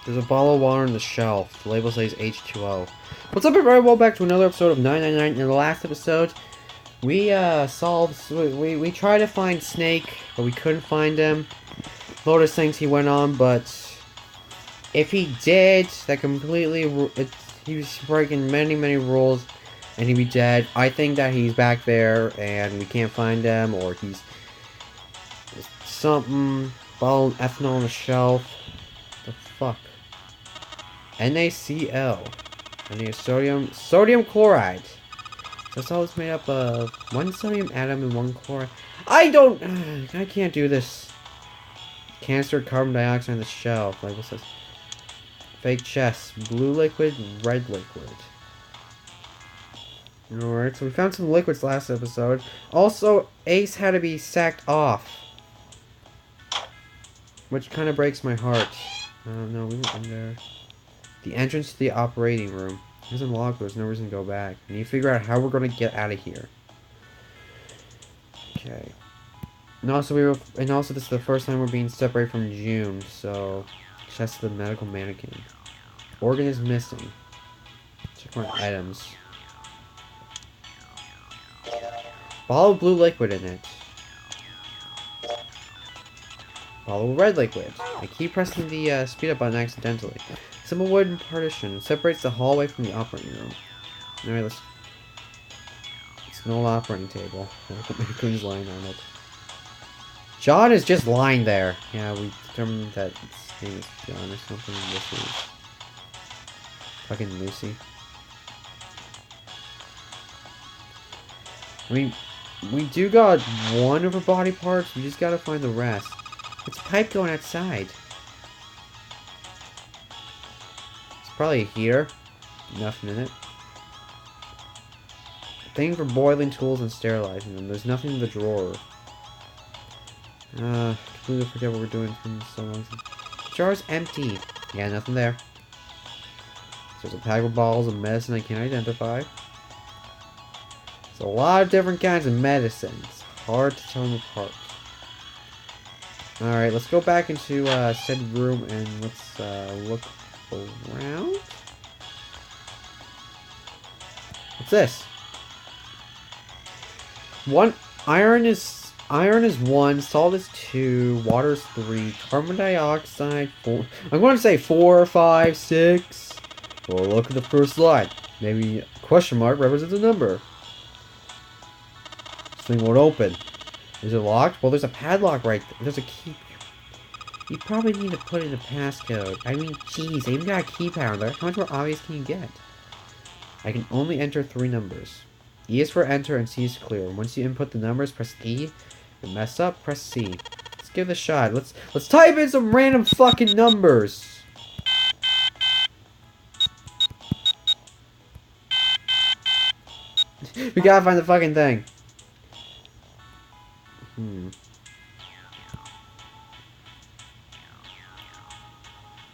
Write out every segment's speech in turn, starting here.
There's a bottle of water on the shelf. The label says H2O. What's up, everybody? Welcome back to another episode of 999. In the last episode, we we tried to find Snake, but we couldn't find him. Lotus things he went on, but if he did, that completely, he was breaking many rules, and he'd be dead. I think that he's back there, and we can't find him, or he's something, bottle of ethanol on the shelf. The fuck? NaCl. I need sodium chloride. So that's all it's made up of. One sodium atom and one chloride. I can't do this. Canister carbon dioxide on the shelf. Like what's this? Fake chest. Blue liquid, red liquid. Alright, so we found some liquids last episode. Also, Ace had to be sacked off. Which kind of breaks my heart. No, we went in there. The entrance to the operating room. It was unlocked, there's no reason to go back. We need to figure out how we're going to get out of here. Okay. And also, this is the first time we're being separated from June, so... Chest of the medical mannequin. Organ is missing. Check my items. Bottle of blue liquid in it. Bottle of red liquid. I keep pressing the speed up button accidentally. Simple wooden partition separates the hallway from the operating room. Alright, it's an old operating table. Mannequin's lying on it. John is just lying there. Yeah, we determined that his name is John or something. This is fucking Lucy. I mean, we do got one of her body parts. We just gotta find the rest. It's a pipe going outside. It's probably a heater. Nothing in it. Thing for boiling tools and sterilizing them. There's nothing in the drawer. Completely forget what we're doing from so long. Jar's empty. Yeah, nothing there. So there's a pack of bottles of medicine I can't identify. There's a lot of different kinds of medicines. Hard to tell them apart. Alright, let's go back into said room and let's look around. What's this? Iron is 1, salt is 2, water is 3, carbon dioxide 4. I'm going to say 4, 5, 6. Well, look at the first line. Maybe a question mark represents a number. This thing won't open. Is it locked? Well, there's a padlock right there. There's a key. You probably need to put in a passcode. I mean, jeez, I even got a keypad there. How much more obvious can you get? I can only enter 3 numbers. E is for enter and C is clear. Once you input the numbers, press E. If you mess up, press C. Let's give it a shot. Let's type in some random fucking numbers. We gotta find the fucking thing.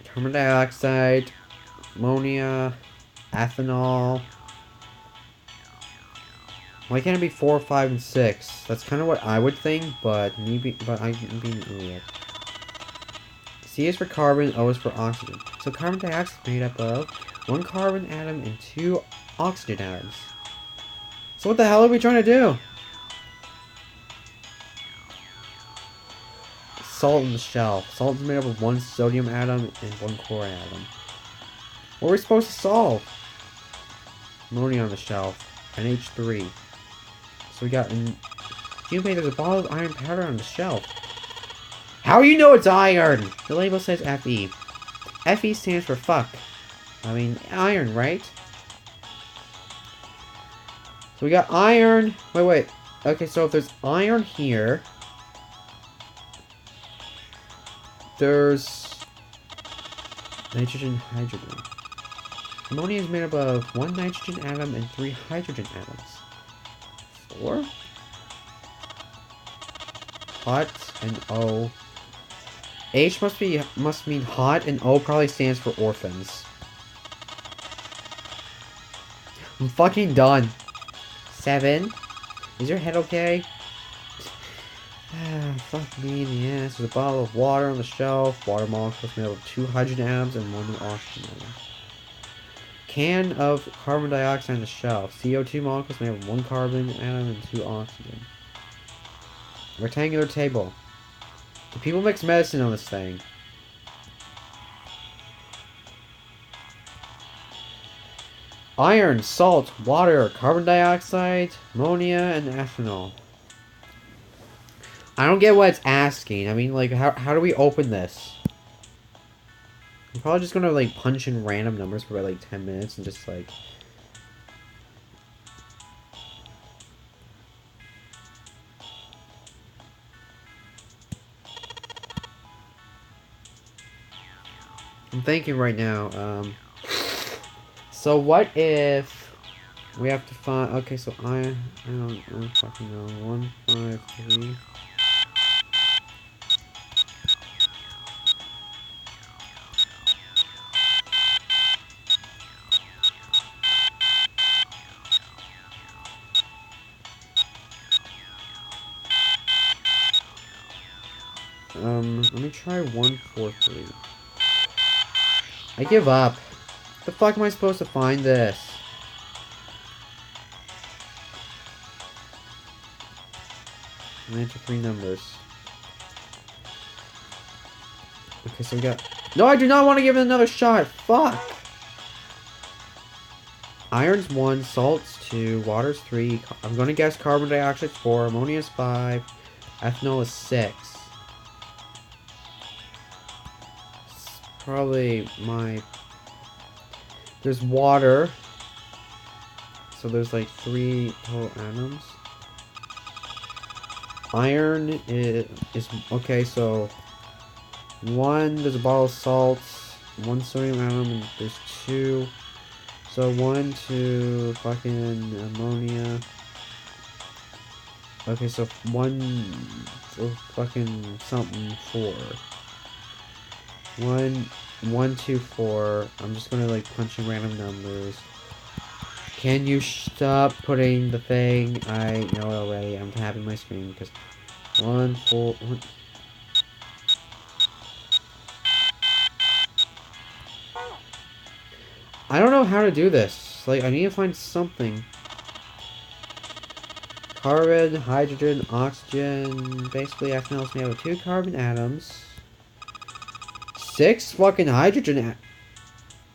Carbon dioxide, ammonia, ethanol. Why can't it be 4, 5, and 6? That's kind of what I would think, but I'm being an idiot. C is for carbon, O is for oxygen. So carbon dioxide is made up of 1 carbon atom and 2 oxygen atoms. So what the hell are we trying to do? Salt in the shelf. Salt is made up of 1 sodium atom and 1 chlorine atom. What are we supposed to solve? Ammonia on the shelf. NH3. So we got there's a bottle of iron powder on the shelf. How do you know it's iron? The label says Fe. Fe stands for fuck. I mean, iron, right? So we got iron. Wait. Okay, so if there's iron here, there's nitrogen, hydrogen. Ammonia is made up of 1 nitrogen atom and 3 hydrogen atoms. 4? Hot and O. H must mean hot, and O probably stands for orphans. I'm fucking done. 7. Is your head okay? Fuck me in the ass. There's a bottle of water on the shelf. Water molecules made up of 2 hydrogen atoms and 1 oxygen atom. Can of carbon dioxide on the shelf. CO2 molecules made up of 1 carbon atom and 2 oxygen. Rectangular table. Do people mix medicine on this thing? Iron, salt, water, carbon dioxide, ammonia, and ethanol. I don't get what it's asking. I mean, like, how do we open this? I'm probably just gonna, like, punch in random numbers for, like, 10 minutes and just, like... I'm thinking right now, so what if we have to find... Okay, so I don't fucking know. 1, 5, 3... Let me try 1, 4, 3. I give up. The fuck am I supposed to find this? Answer 3 numbers. Okay, so we got... No, I do not want to give it another shot. Fuck! Iron's 1, salt's 2, water's 3. I'm gonna guess carbon dioxide's 4, ammonia's 5, ethanol is 6. It's probably my... There's water. So there's like 3 total atoms. Iron is okay, so 1, there's a bottle of salt, 1 sodium atom, and there's 2. So 1, 2, fucking ammonia. Okay, so 1, so fucking something 4. 1, 1, 2, 4. I'm just gonna like punch in random numbers. Can you stop putting the thing? I know it already. I'm tapping my screen because 1, 4, 1. I don't know how to do this. Like, I need to find something. Carbon, hydrogen, oxygen. Basically, ethanol is made out of 2 carbon atoms. 6 fucking hydrogen.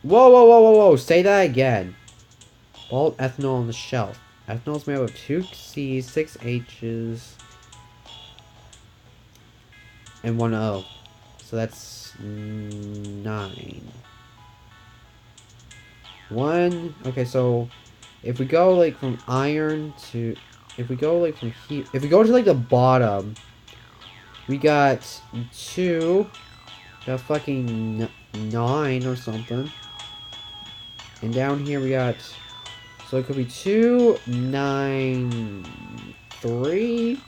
Whoa, whoa, whoa, whoa, whoa! Say that again. All ethanol on the shelf. Ethanol is made out of 2 C's, 6 H's, and 1 O. So that's 9. 1. Okay, so if we go like from iron to, if we go like from here, if we go to like the bottom, we got 2. Got fucking 9 or something. And down here we got, so it could be 2, 9, 3.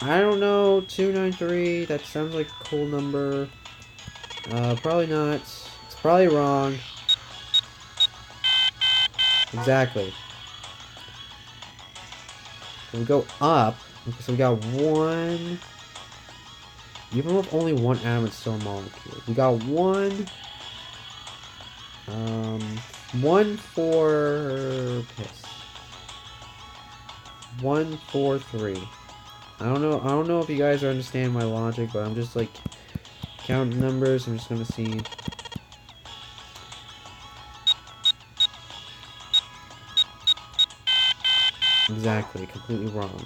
I don't know, 293. That sounds like a cool number. Probably not. It's probably wrong. Exactly. So we go up. Okay, so we got 1. Even with only 1 atom, it's still a molecule. We got 1. 1 for piss. 1, 4, 3. I don't know if you guys understand my logic, but I'm just like counting numbers. I'm just gonna see. Exactly, completely wrong.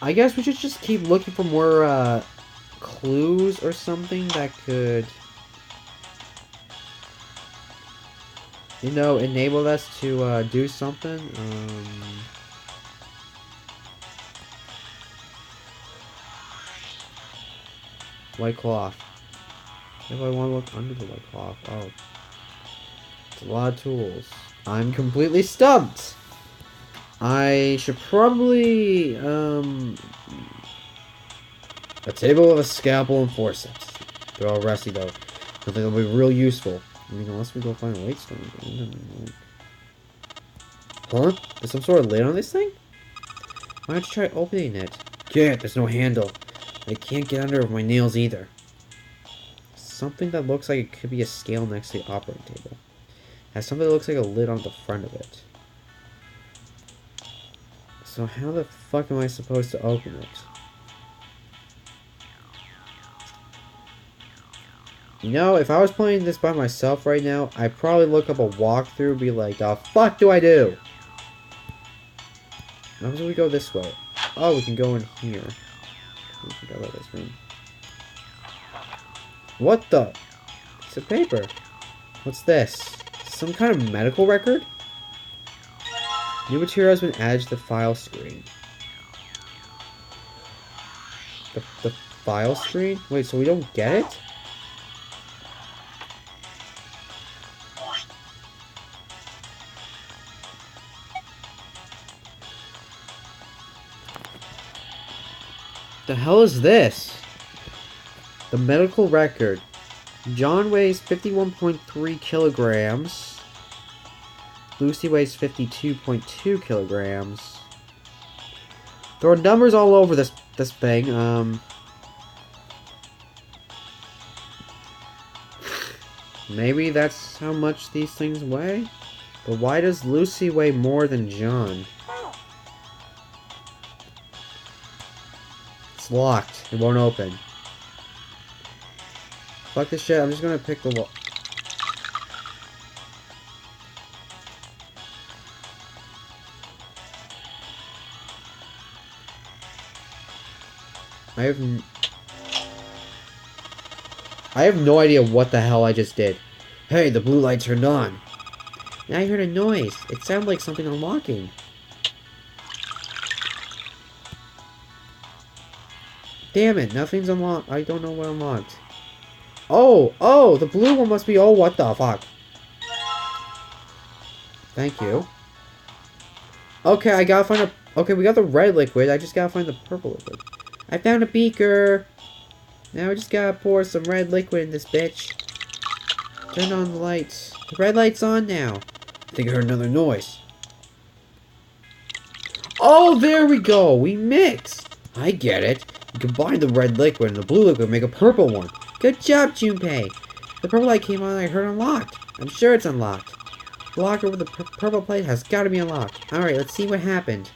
I guess we should just keep looking for more clues or something that could, you know, enable us to do something. White cloth. If I want to look under the white cloth. Oh. It's a lot of tools. I'm completely stumped! I should probably, a table with a scalpel and forceps. They're all rusty though. I think they'll be real useful. I mean, unless we go find a light stone. Huh? There's some sort of lid on this thing? Why don't you try opening it? Yeah, there's no handle. I can't get under with my nails either. Something that looks like it could be a scale next to the operating table. Has something that looks like a lid on the front of it. So how the fuck am I supposed to open it? You know, if I was playing this by myself right now, I'd probably look up a walkthrough and be like, the fuck do I do? How do we go this way? Oh, we can go in here. I forgot about this room. What the? Piece of paper. What's this? Some kind of medical record? New material has been added to the file screen. The file screen? Wait, so we don't get it? The hell is this? The medical record. John weighs 51.3 kilograms. Lucy weighs 52.2 kilograms. There are numbers all over this thing. Maybe that's how much these things weigh? But why does Lucy weigh more than John? It's locked. It won't open. Fuck this shit. I'm just gonna pick the wall. I have no idea what the hell I just did. Hey, the blue light turned on. Now I heard a noise. It sounded like something unlocking. Damn it, nothing's unlocked. I don't know what unlocked. Oh, the blue one must be. Oh, what the fuck? Thank you. Okay, I gotta find a. Okay, we got the red liquid. I just gotta find the purple liquid. I found a beaker. Now I just gotta pour some red liquid in this bitch. Turn on the lights. The red light's on now. I think I heard another noise. Oh, there we go. We mixed. I get it. You combine the red liquid and the blue liquid and make a purple one. Good job, Junpei. The purple light came on and I heard unlocked. I'm sure it's unlocked. The locker with the purple plate has got to be unlocked. Alright, let's see what happened.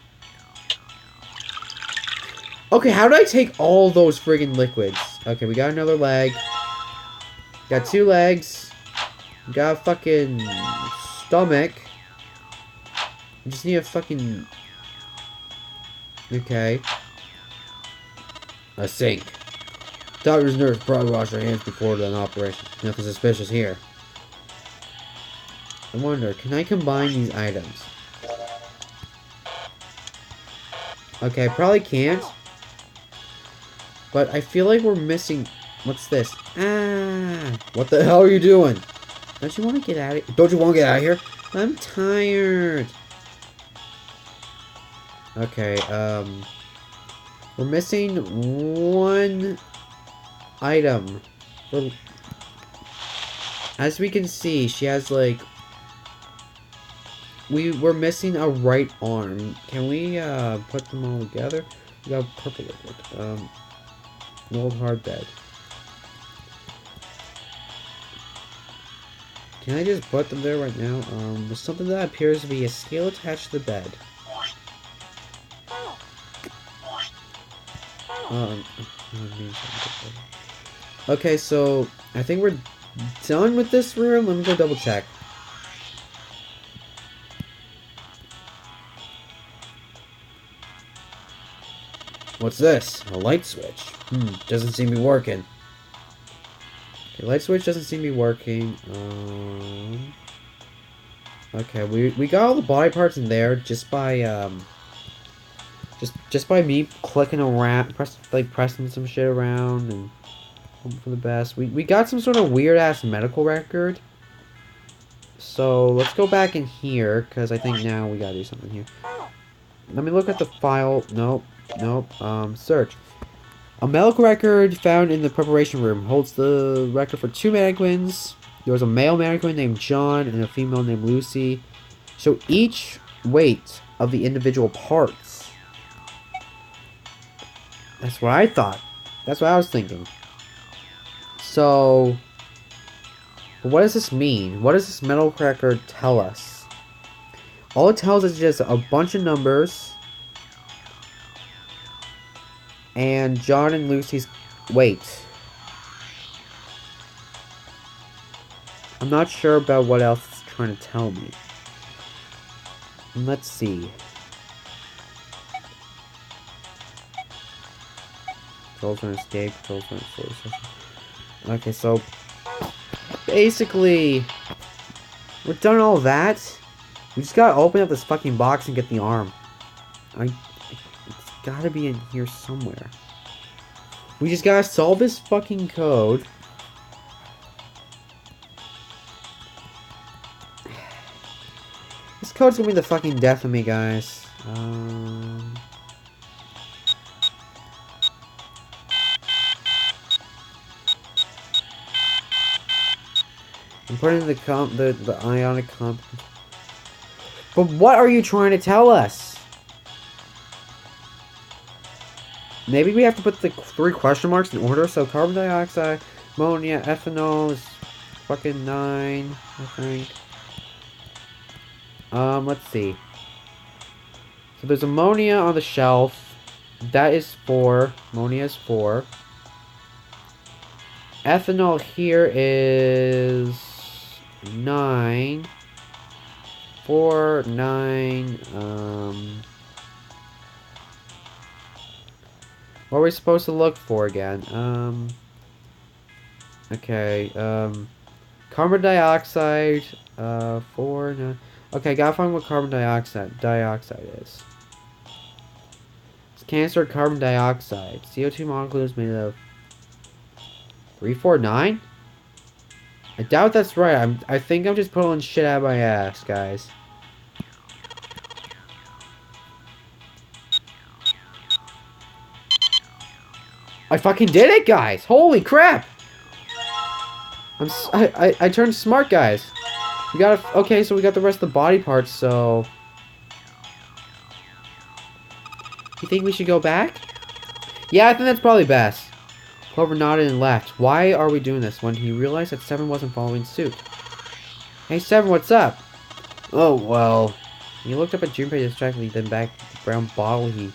Okay, how did I take all those friggin' liquids? Okay, we got another leg. Got 2 legs. We got a fucking stomach. I just need a fucking... Okay. A sink. Doctor's nurse probably washed her hands before an operation. Nothing suspicious here. I wonder, can I combine these items? Okay, I probably can't. But I feel like we're missing... What's this? Ah! What the hell are you doing? Don't you want to get out of here? Don't you want to get out of here? I'm tired. Okay, we're missing 1 item. As we can see, she has like... We're missing a right arm. Can we put them all together? We got purple liquid. An old hard bed. Can I just put them there right now? There's something that appears to be a scale attached to the bed. Okay, so I think we're done with this room. Let me go double check. What's this? A light switch. Doesn't seem to be working. Okay, light switch doesn't seem to be working. Okay, we got all the body parts in there just by just by me clicking around, pressing some shit around and hoping for the best. We got some sort of weird ass medical record. So let's go back in here because I think now we gotta do something here. Let me look at the file. Nope. Search. A medical record found in the preparation room holds the record for 2 mannequins. There was a male mannequin named John and a female named Lucy. So each weight of the individual parts. That's what I thought. That's what I was thinking. So, what does this mean? What does this metal cracker tell us? All it tells us is just a bunch of numbers and John and Lucy's weight. I'm not sure about what else it's trying to tell me. Let's see. Controls on escape, controls on source. Okay, so basically we've done all that. We just gotta open up this fucking box and get the arm. It's gotta be in here somewhere. We just gotta solve this fucking code. This code's gonna be the fucking death of me, guys. I'm putting the ionic comp. But what are you trying to tell us? Maybe we have to put the 3 question marks in order. So carbon dioxide, ammonia, ethanol is fucking 9, I think. Let's see. So there's ammonia on the shelf. That is 4. Ammonia is 4. Ethanol here is 9. 4, 9, what are we supposed to look for again? Okay, carbon dioxide, 4, 9. Okay, gotta find what carbon dioxide is. It's cancer carbon dioxide. CO2 molecules made of 349? I doubt that's right. I think I'm just pulling shit out of my ass, guys. I fucking did it, guys! Holy crap! I turned smart, guys. We got okay, so we got the rest of the body parts, so... You think we should go back? Yeah, I think that's probably best. Clover nodded and laughed. Why are we doing this? When he realized that Seven wasn't following suit. Hey, Seven, what's up? Oh, well... He looked up at Junpei distractedly, then back at the brown bottle he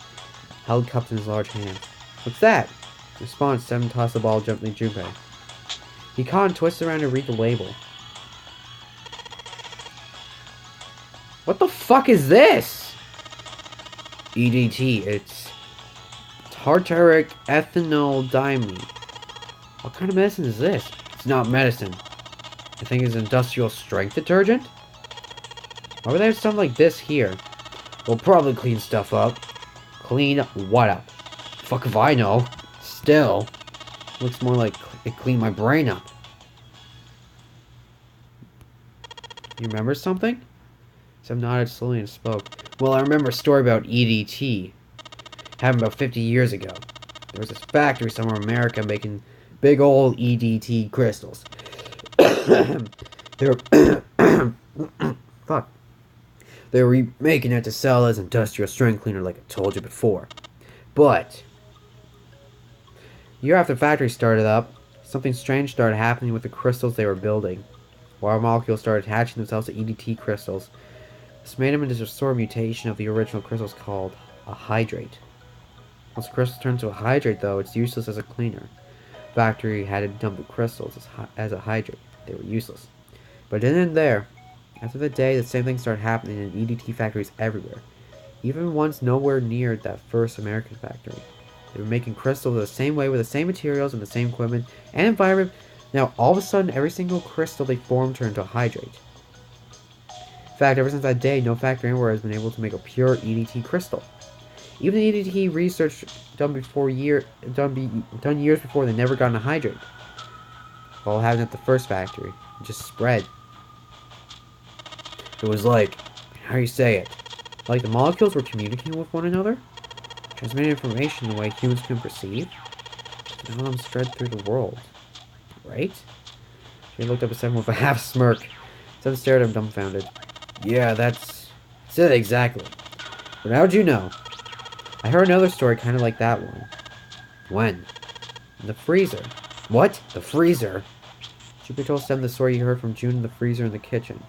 held cupped in his large hand. What's that? In response, Seven tossed the ball gently at Junpei. He caught and twisted around to read the label. What the fuck is this? EDT, it's tartaric ethanol diamine. What kind of medicine is this? It's not medicine. I think it's industrial strength detergent? Why would they have something like this here? We'll probably clean stuff up. Clean what up? Fuck if I know. Still, looks more like it cleaned my brain up. You remember something? Sam nodded slowly and spoke. Well, I remember a story about EDT. Happened about 50 years ago. There was this factory somewhere in America making big old EDT crystals. They were fuck. They were making it to sell as industrial strength cleaner like I told you before. But a year after the factory started up, something strange started happening with the crystals they were building. Water molecules started attaching themselves to EDT crystals. This made them into a sort of mutation of the original crystals called a hydrate. Once the crystals turned to a hydrate, though, it's useless as a cleaner. The factory had to dump the crystals as a hydrate. They were useless. But it didn't end there. After the day, the same thing started happening in EDT factories everywhere. Even ones nowhere near that first American factory. They were making crystals the same way with the same materials and the same equipment and environment. Now, all of a sudden, every single crystal they formed turned to a hydrate. In fact, ever since that day, no factory anywhere has been able to make a pure EDT crystal. Even the EDT research done years before, they never got a hydrate. All happened at the first factory. It just spread. It was like, how do you say it? Like the molecules were communicating with one another, transmitting information in a way humans can perceive. Now them spread through the world, right? He looked up at Seven with a half smirk. Seven stared at him dumbfounded. Yeah, that's it exactly. But how'd you know? I heard another story kind of like that one. When? In the freezer. What? The freezer? Jupiter told Seven the story he heard from June in the freezer in the kitchen.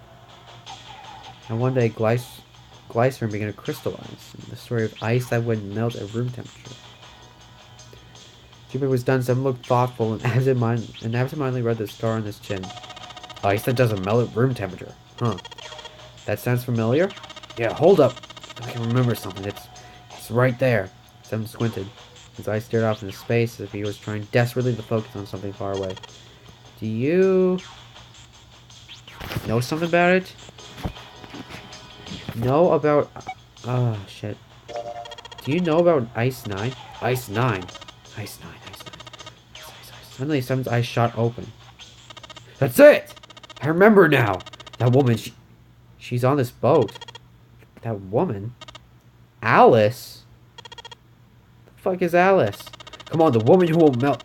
And one day, glycerin began to crystallize. The story of ice that would melt at room temperature. Jupiter was done. Seven looked thoughtful and absentmindedly read the scar on his chin. Ice that doesn't melt at room temperature. Huh. That sounds familiar? Yeah, hold up. I can remember something. It's right there. Seven squinted. His eyes stared off into space as if he was trying desperately to focus on something far away. Do you know something about it? Know about... Oh, shit. Do you know about Ice 9? Ice 9? Ice 9, Ice 9. Ice. Suddenly, Seven's eyes shot open. That's it! I remember now! That woman, she's on this boat. That woman? Alice? The fuck is Alice? Come on, the woman who will melt...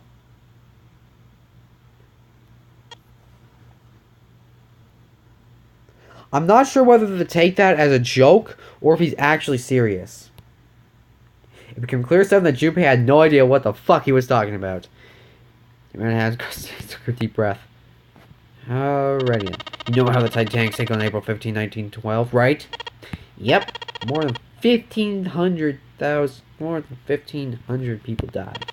I'm not sure whether to take that as a joke or if he's actually serious. It became clear to Seven that Junpei had no idea what the fuck he was talking about. The man had took a deep breath. Alrighty then. You know how the Titanic sank on April 15, 1912, right? Yep. More than 1,500 people died.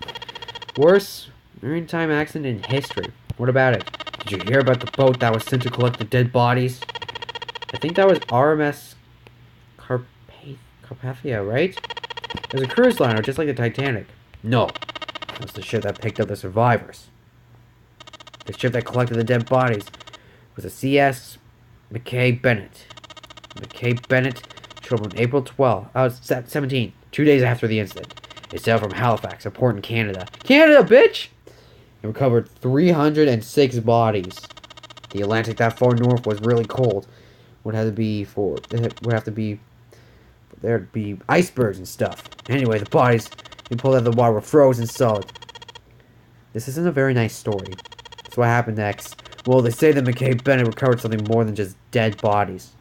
Worst maritime accident in history. What about it? Did you hear about the boat that was sent to collect the dead bodies? I think that was RMS Carpathia, right? It was a cruise liner, just like the Titanic. No. It was the ship that picked up the survivors. The ship that collected the dead bodies was the CS McKay Bennett. McKay Bennett showed up on April 17, 2 days after the incident. It sailed from Halifax, a port in Canada. Canada, bitch! It recovered 306 bodies. The Atlantic that far north was really cold. There'd be icebergs and stuff. Anyway, the bodies we pulled out of the water were frozen solid. This isn't a very nice story. So what happened next? Well, they say that McKay Bennett recovered something more than just dead bodies.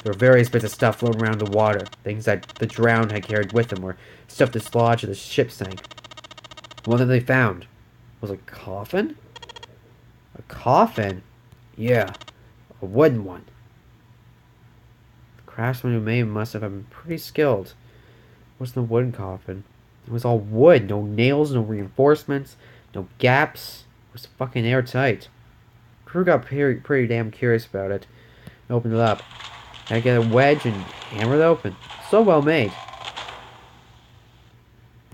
There were various bits of stuff floating around the water. Things that the drowned had carried with them, or stuff dislodged as the ship sank. The one that they found was a coffin? A coffin? Yeah, a wooden one. The craftsman who made it must have been pretty skilled. It wasn't a wooden coffin. It was all wood. No nails, no reinforcements, no gaps. It was fucking airtight. Crew got pretty damn curious about it. Opened it up. Had to get a wedge and hammer it open. So well made.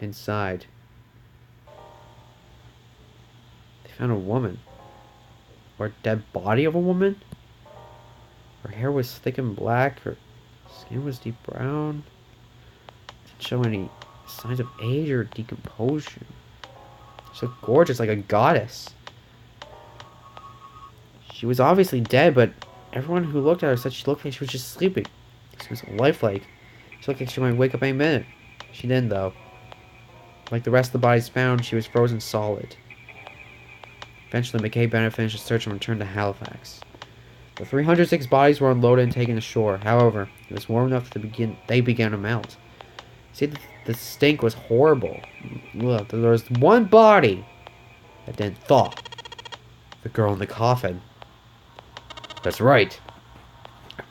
Inside, they found a woman. Or a dead body of a woman. Her hair was thick and black. Her skin was deep brown. Didn't show any signs of age or decomposition. So gorgeous, like a goddess. She was obviously dead, but everyone who looked at her said she looked like she was just sleeping. She was lifelike. She looked like she might wake up any minute. She didn't, though. Like the rest of the bodies found, she was frozen solid. Eventually, McKay Bennett finished his search and returned to Halifax. The 306 bodies were unloaded and taken ashore. However, it was warm enough to they began to melt. See, the stink was horrible. Look, there was one body that didn't thaw. The girl in the coffin. That's right.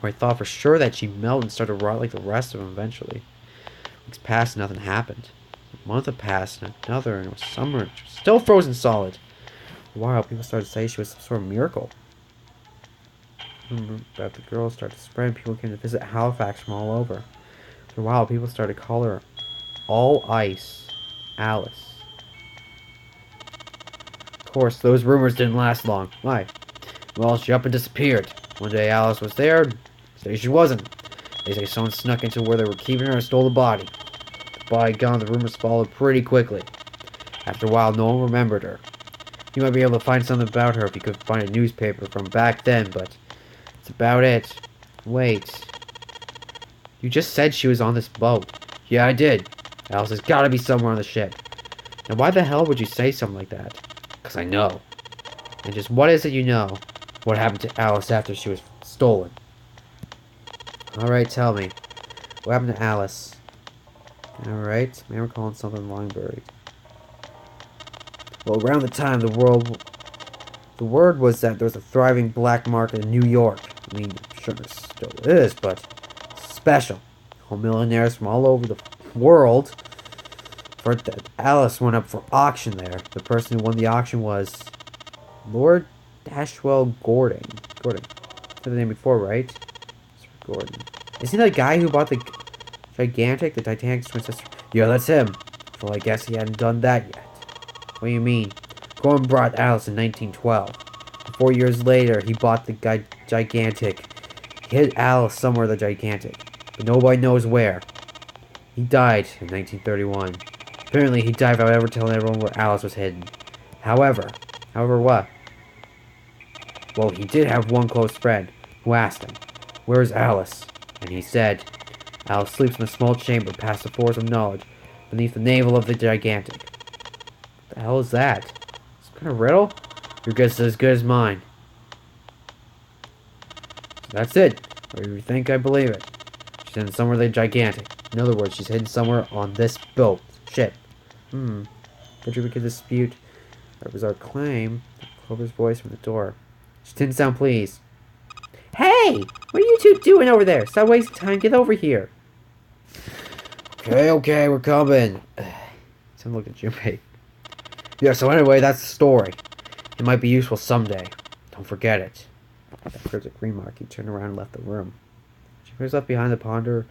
I thought for sure that she melted and started to rot like the rest of them eventually. Weeks passed and nothing happened. A month had passed and another, and it was summer and she was still frozen solid. For a while, people started to say she was some sort of miracle. About the girl started to spread. People came to visit Halifax from all over. For a while, people started to call her All Ice Alice. Of course, those rumors didn't last long. Why? Well, she up and disappeared. One day Alice was there, say she wasn't. They say someone snuck into where they were keeping her and stole the body. The body gone, the rumors followed pretty quickly. After a while, no one remembered her. You might be able to find something about her if you could find a newspaper from back then, but that's about it. Wait. You just said she was on this boat. Yeah, I did. Alice has got to be somewhere on the ship. Now, why the hell would you say something like that? Because I know. And just what is it you know? What happened to Alice after she was stolen? Alright, tell me. What happened to Alice? Alright, maybe we're calling something long buried. Well, around the time the word was that there was a thriving black market in New York. I mean, sure there still is, but it's special. All millionaires from all over the world. For that, Alice went up for auction there. The person who won the auction was Lord Dashwell Gordon. Gordon. Said the name before, right? Sir Gordon. Is he the guy who bought the Gigantic, the Titanic's twin sister? Yeah, that's him. Well, I guess he hadn't done that yet. What do you mean? Gordon brought Alice in 1912. 4 years later, he bought the Gigantic. He hid Alice somewhere in the Gigantic, but nobody knows where. He died in 1931. Apparently, he died without ever telling everyone where Alice was hidden. However what? Well, he did have one close friend who asked him, "Where's Alice?" And he said, "Alice sleeps in a small chamber past the force of knowledge, beneath the navel of the Gigantic." What the hell is that? Some kind of riddle? Your guess is as good as mine. That's it. Or you think I believe it. She's hidden somewhere in the Gigantic. In other words, she's hidden somewhere on this boat. Ship. Could we could dispute our bizarre claim? Clover's voice from the door. She didn't sound pleased. Hey! What are you two doing over there? Stop wasting time. Get over here. Okay, we're coming. Someone look at Junpei. Yeah, so anyway, that's the story. It might be useful someday. Don't forget it. That cryptic remark. He turned around and left the room. Junpei was left behind to ponder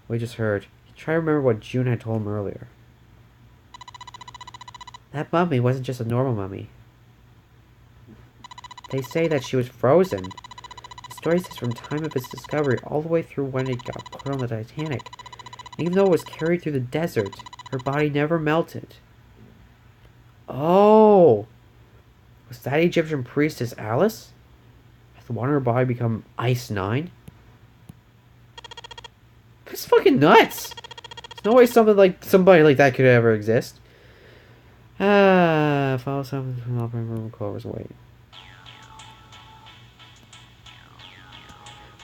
what he just heard. He tried to remember what June had told him earlier. That mummy wasn't just a normal mummy. They say that she was frozen. The story says from the time of its discovery all the way through when it got put on the Titanic. And even though it was carried through the desert, her body never melted. Oh! Was that Egyptian priestess Alice? Had the water in her body become Ice 9? That's fucking nuts! There's no way somebody like that could ever exist. Follow something from the operating room. Clover's wait.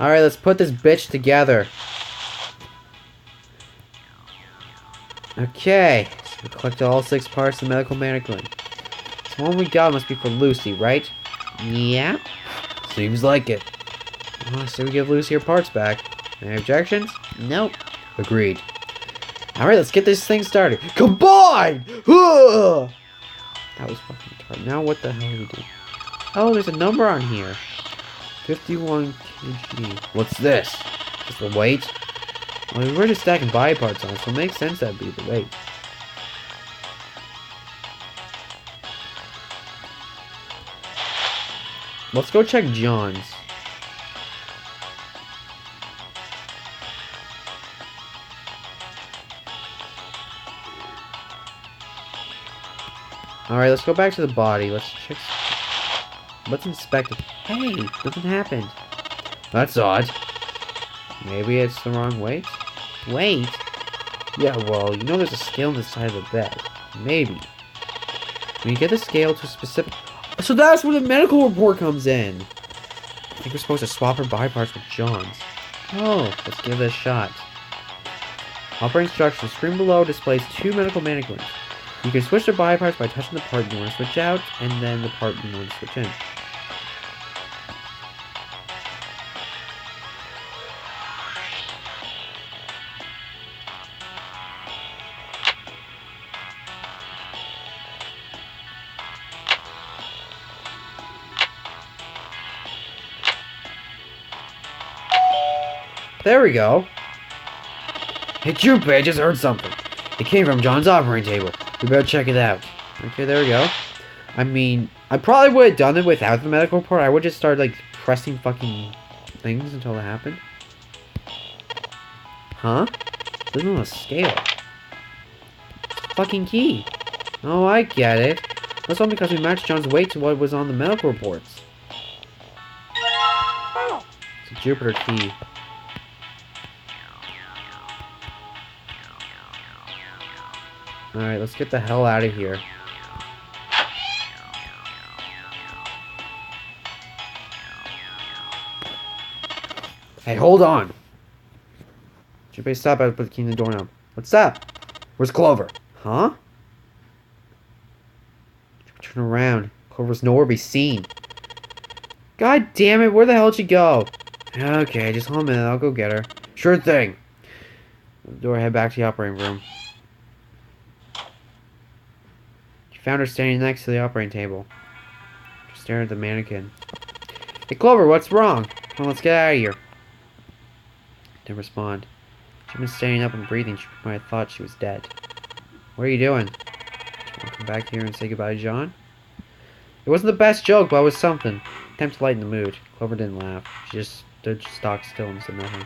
Alright, let's put this bitch together. Okay. So we collected all 6 parts of the medical mannequin. So one we got must be for Lucy, right? Yeah. Seems like it. Well, so we give Lucy her parts back. Any objections? Nope. Agreed. Alright, let's get this thing started. Combine! That was fucking retarded. Now what the hell do we do? Oh, there's a number on here. 51 kg. What's this? Just the weight? Well, we're just stacking body parts on it, so it makes sense that'd be the weight. Let's go check John's. Alright, let's go back to the body. Let's check. Let's inspect it. Hey, nothing happened. That's odd. Maybe it's the wrong weight? Weight? Yeah, well, you know there's a scale on the side of the bed. Maybe. When you get the scale to a specific... So that's where the medical report comes in! I think we're supposed to swap her body parts with John's. Oh, let's give it a shot. Operating instructions. Screen below displays 2 medical mannequins. You can switch the body parts by touching the part you want to switch out, and then the part you want to switch in. There we go. Hey, Junpei, I just heard something. It came from John's operating table. We better check it out. Okay, there we go. I mean, I probably would have done it without the medical report. I would just start, like, pressing fucking things until it happened. Huh? This is on a scale. Fucking key. Oh, I get it. That's all because we matched John's weight to what was on the medical reports. It's a Jupiter key. Alright, let's get the hell out of here. Hey, hold on! Junpei, stop! I put the key in the doorknob. What's that? Where's Clover? Huh? Turn around. Clover's nowhere to be seen. God damn it, where the hell did she go? Okay, just hold a minute, I'll go get her. Sure thing. The door, head back to the operating room. She found her standing next to the operating table. She's staring at the mannequin. Hey Clover, what's wrong? Come on, let's get out of here. Didn't respond. She'd been standing up and breathing. She might have thought she was dead. What are you doing? Do you want to come back here and say goodbye to John? It wasn't the best joke, but it was something. Attempt to lighten the mood. Clover didn't laugh. She just stood stock still and said nothing.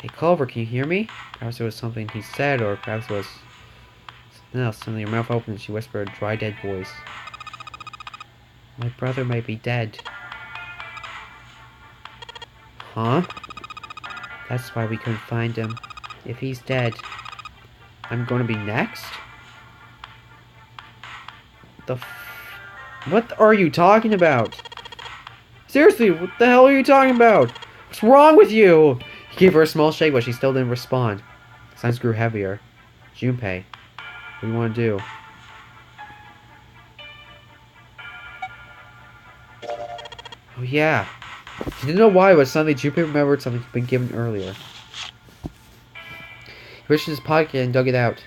Hey Clover, can you hear me? Perhaps it was something he said, or perhaps it was something else. Suddenly her mouth opened and she whispered a dry, dead voice. My brother might be dead. Huh? That's why we couldn't find him. If he's dead, I'm going to be next? What are you talking about? Seriously, what the hell are you talking about? What's wrong with you? He gave her a small shake, but she still didn't respond. Signs grew heavier. Junpei, what do you want to do? Oh yeah. She didn't know why, but suddenly Junpei remembered something he'd been given earlier. He reached in his pocket and dug it out.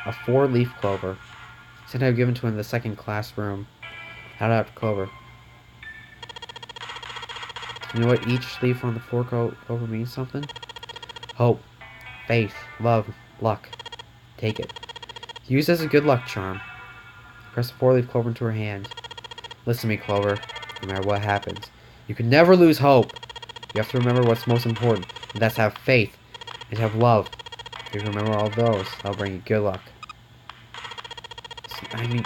A 4-leaf clover. Said I had given to him in the second classroom. Held out to Clover. You know what each leaf on the 4 clover means something? Hope, faith, love, luck. Take it. Use as a good luck charm. Press the 4-leaf clover into her hand. Listen to me, Clover. No matter what happens, you can never lose hope. You have to remember what's most important, and that's have faith and have love. If you remember all those, that'll bring you good luck. I mean,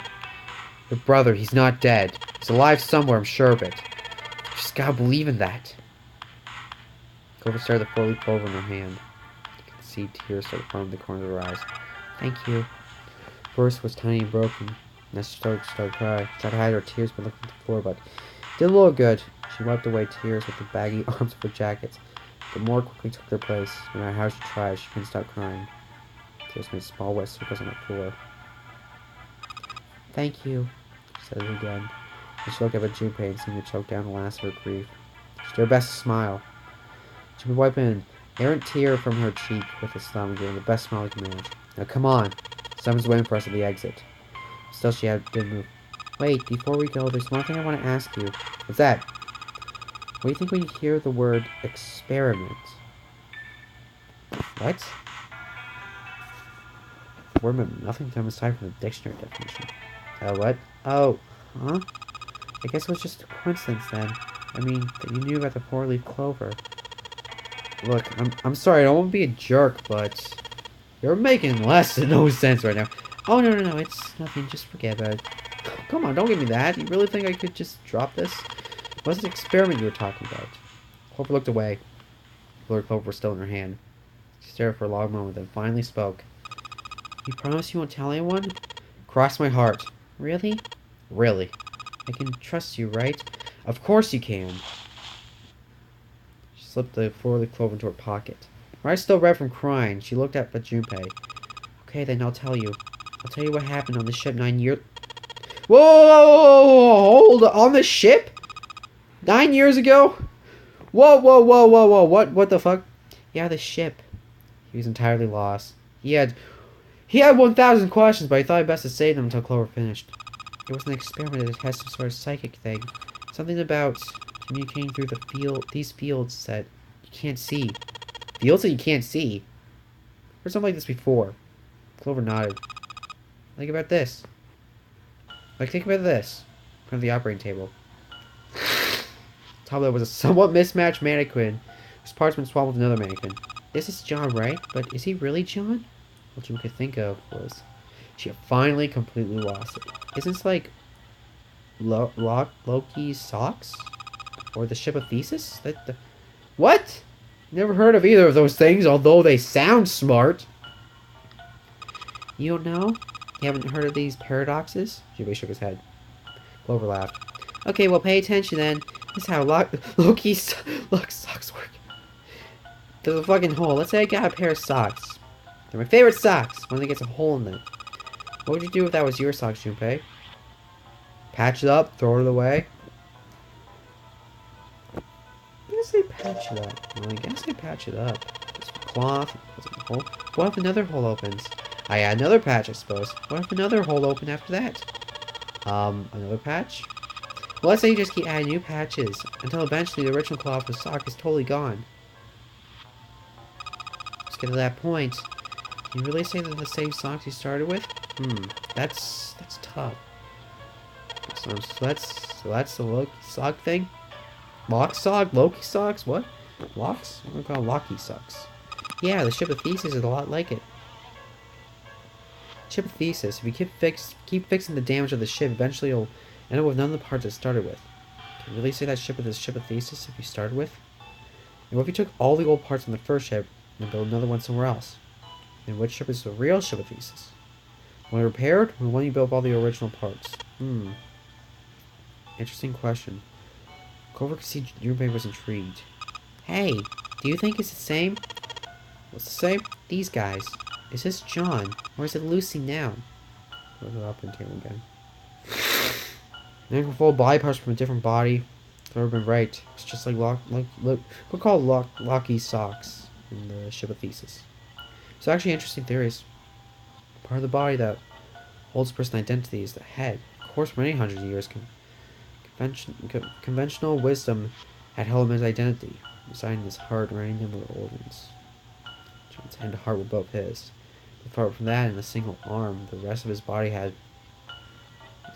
your brother, he's not dead. He's alive somewhere, I'm sure of it. You just gotta believe in that. Clover started the 4-leaf clover in her hand. You could see tears start forming in the corner of her eyes. Thank you. First was tiny and broken. Then she started to cry. She tried to hide her tears by looking at the floor, but it didn't look good. She wiped away tears with the baggy arms of her jacket. But more quickly took their place. No matter how she tried, she couldn't stop crying. Tears made small wet circles on the floor. Thank you, she said it again. And she looked up at Junpei and seemed to choke down the last of her grief. She did her best to smile. Junpei wiped an errant tear from her cheek with his thumb and gave her the best smile he could manage. Now come on. Someone's waiting for us at the exit. Still, she didn't move. Wait, before we go, there's one thing I want to ask you. What's that? What do you think when you hear the word experiment? What? Word meant nothing to him aside from the dictionary definition. What? Oh, huh? I guess it was just a coincidence then. I mean, that you knew about the 4-leaf clover. Look, I'm sorry, I don't want to be a jerk, but you're making less than no sense right now. Oh, no, it's nothing, just forget about it. Come on, don't give me that. You really think I could just drop this? What's the experiment you were talking about? Clover looked away. The 4-leaf clover was still in her hand. She stared for a long moment, then finally spoke. You promise you won't tell anyone? Cross my heart. Really? Really. I can trust you, right? Of course you can. She slipped the 4-leaf clover into her pocket. Her eyes still red from crying. She looked up at Junpei. Okay, then I'll tell you. I'll tell you what happened on the ship 9 years... Whoa! Hold on. On the ship? 9 years ago? Whoa. What the fuck? Yeah, the ship. He was entirely lost. He had 1,000 questions, but he thought it best to save them until Clover finished. It was an experiment to test some sort of psychic thing. Something about communicating through these fields that you can't see. Fields that you can't see? I've heard something like this before. Clover nodded. Think about this. Think about this. From the operating table. Top of it was a somewhat mismatched mannequin, whose parts had been swapped with another mannequin. This is John, right? But is he really John? What Jim could think of was she had finally completely lost it. Isn't this like Loki's socks? Or the ship of Theseus? What? Never heard of either of those things, although they sound smart. You don't know? You haven't heard of these paradoxes? Jubei shook his head. Clover laughed. Okay, well pay attention then. This is how Loki's socks work. There's a fucking hole. Let's say I got a pair of socks. They're my favorite socks. When they get a hole in them. What would you do if that was your socks, Junpei? Patch it up, throw it away. I guess they patch it up. Well, I guess they patch it up. It's cloth. Hole. What if another hole opens? I add another patch, I suppose. What if another hole opened after that? Another patch? Well, let's say you just keep adding new patches until eventually the original cloth of the sock is totally gone. Let's get to that point. Can you really say they're the same socks you started with? That's tough. So that's the Loki sock thing? Lock sock? Loki socks? What? Locks? I'm gonna call Loki socks. Yeah, the ship of Theseus is a lot like it. Ship of Theseus. If you keep fixing the damage of the ship, eventually you'll end up with none of the parts it started with. Can you really say that ship is the ship of Theseus if you started with? And what if you took all the old parts from the first ship and built another one somewhere else? Then which ship is the real ship of Theseus? One repaired, or the one you built with all the original parts? Interesting question. Clover could see Junpei was intrigued. Hey, do you think it's the same? What's the same? These guys. Is this John? Or is it Lucy now? Look it up into him again. An full body parts from a different body. Never been right. It's just like we'll call Loki's socks in the ship of Theseus. So actually interesting theories. Part of the body that holds a person's identity is the head. Of course, for many hundreds of years, conventional wisdom had held him his identity, residing his heart running in the organs. John's hand and heart were both his. Apart from that, in a single arm, the rest of his body had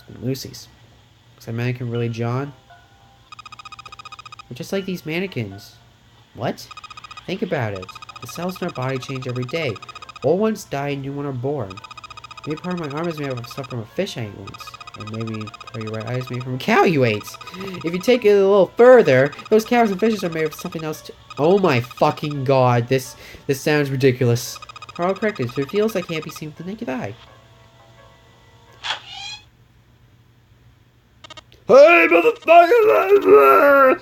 been Lucy's. Was that mannequin really John? We're just like these mannequins. What? Think about it. The cells in our body change every day. Old ones die and new ones are born. Maybe part of my arm is made of stuff from a fish I ate once. Or maybe part of your right eye is made from a cow you ate. If you take it a little further, those cows and fishes are made of something else too. Oh my fucking god, this sounds ridiculous. Carl corrected, so it feels like can't be seen with the naked eye. Hey, motherfucker!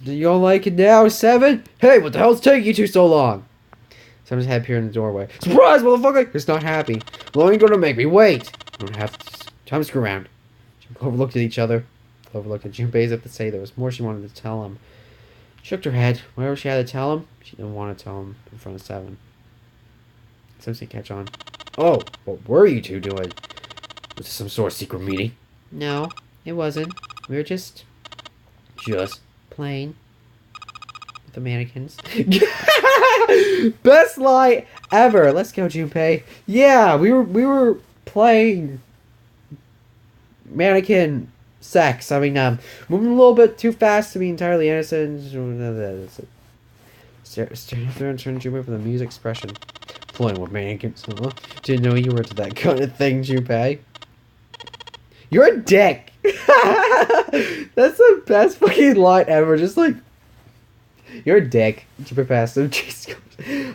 Do you all like it now, 7? Hey, what the hell's taking you two so long? Someone's head appeared in the doorway. Surprise, motherfucker! He's not happy. Well, ain't gonna make me wait. I don't have time to screw around. Clover looked at each other. Clover looked at Junpei as if to say there was more she wanted to tell him. She shook her head. Whatever she had to tell him, she didn't want to tell him in front of 7. Something catch on. Oh, what were you two doing? Was this some sort of secret meeting? No, it wasn't. We were just playing with the mannequins. Best lie ever. Let's go, Junpei. Yeah, we were playing mannequin sex. I mean, moving a little bit too fast to be entirely innocent. Staring through and turning Junpei for the music expression. Playing with mannequins, huh? Didn't know you were into that kind of thing, Junpei. You're a dick! That's the best fucking line ever. Just like, you're a dick. Junpei passed him.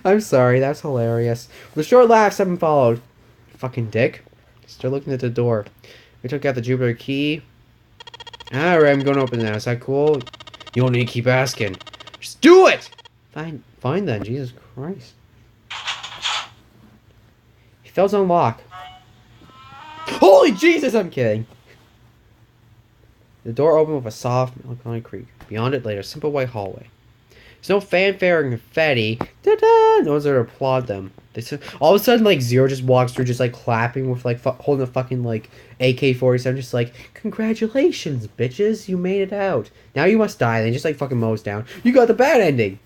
I'm sorry, that's hilarious. With a short laugh, 7 followed. Fucking dick. Still looking at the door. We took out the Jupiter key. Alright, I'm going to open it now. Is that cool? You don't need to keep asking. Just do it! Fine then, Jesus Christ. He failed to unlock. Holy Jesus, I'm kidding. The door opened with a soft, melancholy creak. Beyond it lay a simple white hallway. There's no fanfare or confetti. Da-da! No one's there to applaud them. All of a sudden, like, Zero just walks through just, like, clapping with, like, holding a fucking, like, AK-47. Just like, congratulations, bitches. You made it out. Now you must die. Then just, like, fucking mows down. You got the bad ending.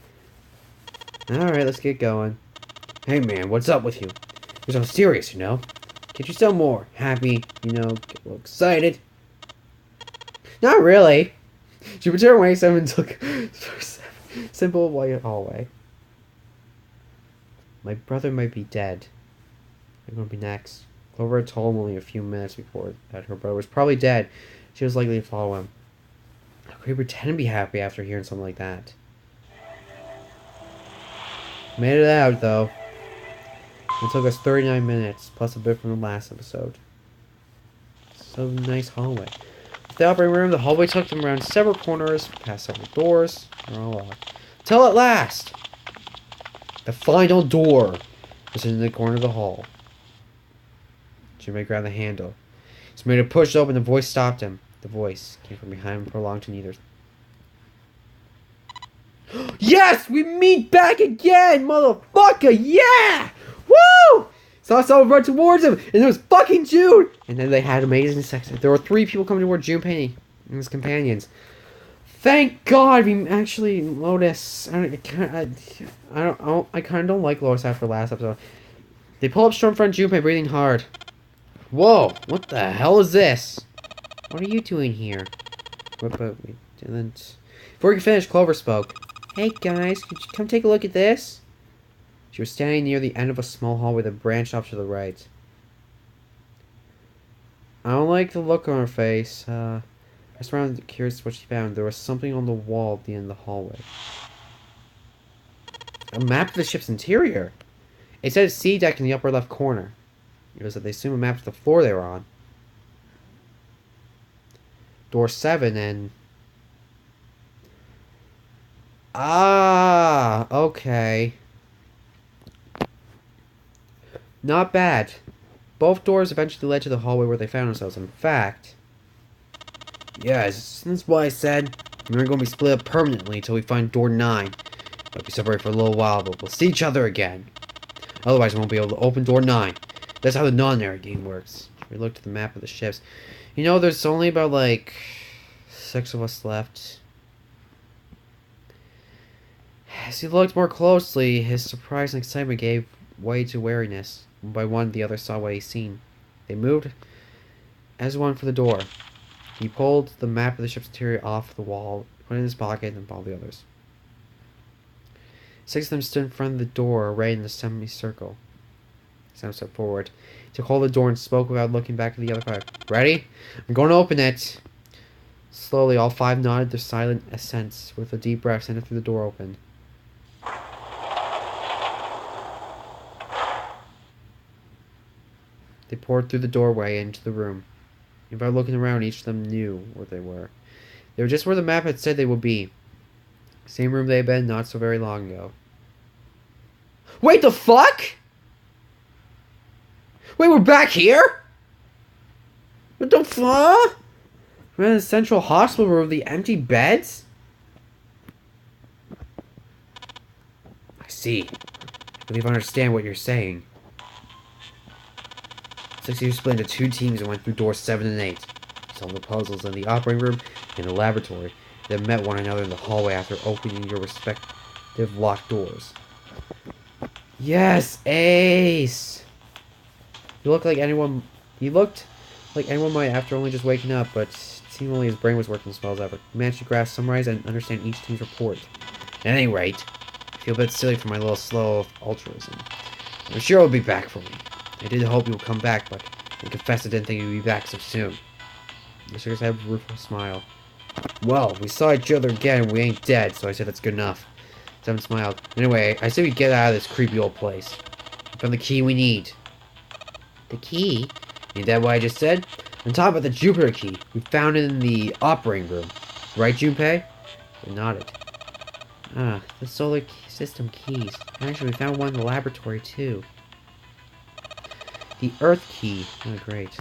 Alright, let's get going. Hey, man, what's up with you? You're so serious, you know? Can't you sound more happy, you know, get a little excited? Not really. She would turn away, 7 took simple white hallway. My brother might be dead. I'm gonna be next. Clover had told him only a few minutes before that her brother was probably dead. She was likely to follow him. How could he pretend to be happy after hearing something like that? Made it out, though. It took us 39 minutes, plus a bit from the last episode. So nice hallway. the operating room, the hallway took them around several corners, past several doors. They're all locked. Till at last, the final door was in the corner of the hall. Jimmy grabbed the handle. He's made to push it open. The voice stopped him. The voice came from behind him, prolonged to neither. Yes! We meet back again, motherfucker! Yeah! Woo! Saw someone run towards him, and it was fucking June! And then they had amazing sex. There were 3 people coming toward Junpei and his companions. Thank God we actually Lotus. I kind of don't like Lotus after last episode. They pull up Stormfront Junpei, breathing hard. Whoa! What the hell is this? What are you doing here? Before you finish, Clover spoke. Hey guys, could you come take a look at this? She was standing near the end of a small hallway that branched off to the right. I don't like the look on her face. I was around curious what she found. There was something on the wall at the end of the hallway. A map of the ship's interior. It said C deck in the upper left corner. It was that they assumed a map of the floor they were on. Door 7 and... Ah, okay. Not bad. Both doors eventually led to the hallway where they found themselves. In fact... Yes, that's why I said we're going to be split up permanently until we find door 9. We'll be separated for a little while, but we'll see each other again. Otherwise, we won't be able to open door 9. That's how the non-narrative game works. We looked at the map of the ships. You know, there's only about, like, 6 of us left. As he looked more closely, his surprise and excitement gave way to wariness. One by one, the others saw what he'd seen. They moved as one for the door. He pulled the map of the ship's interior off the wall, put it in his pocket, and followed the others. 6 of them stood in front of the door, arrayed in a semicircle. Sam stepped forward, took hold of the door, and spoke without looking back at the other 5. Ready? I'm going to open it. Slowly, all 5 nodded their silent assents. With a deep breath, entered through the door opened. They poured through the doorway into the room. Without looking around, each of them knew where they were. They were just where the map had said they would be. Same room they had been not so very long ago. Wait, the fuck? Wait, we're back here? What the fuck? We're in the central hospital room with the empty beds? I see. I believe I understand what you're saying. 6 of you split into 2 teams and went through doors 7 and 8. Solved the puzzles in the operating room and the laboratory, then met one another in the hallway after opening your respective locked doors. Yes, Ace! He looked like anyone might after only just waking up, but seemingly his brain was working as well as ever. He managed to grasp, summarize, and understand each team's report. At any rate, I feel a bit silly for my little slow of altruism. I'm sure it'll be back for me. I did hope you would come back, but I confess I didn't think you'd be back so soon. He shook his head with a rueful smile. Well, we saw each other again and we ain't dead, so I said that's good enough. Seven smiled. Anyway, I say we get out of this creepy old place. We found the key we need. The key? Ain't that what I just said? On top of the Jupiter key. We found it in the operating room. Right, Junpei? They nodded. Ah, the solar system keys. Actually, we found one in the laboratory, too. The Earth key. Oh, great.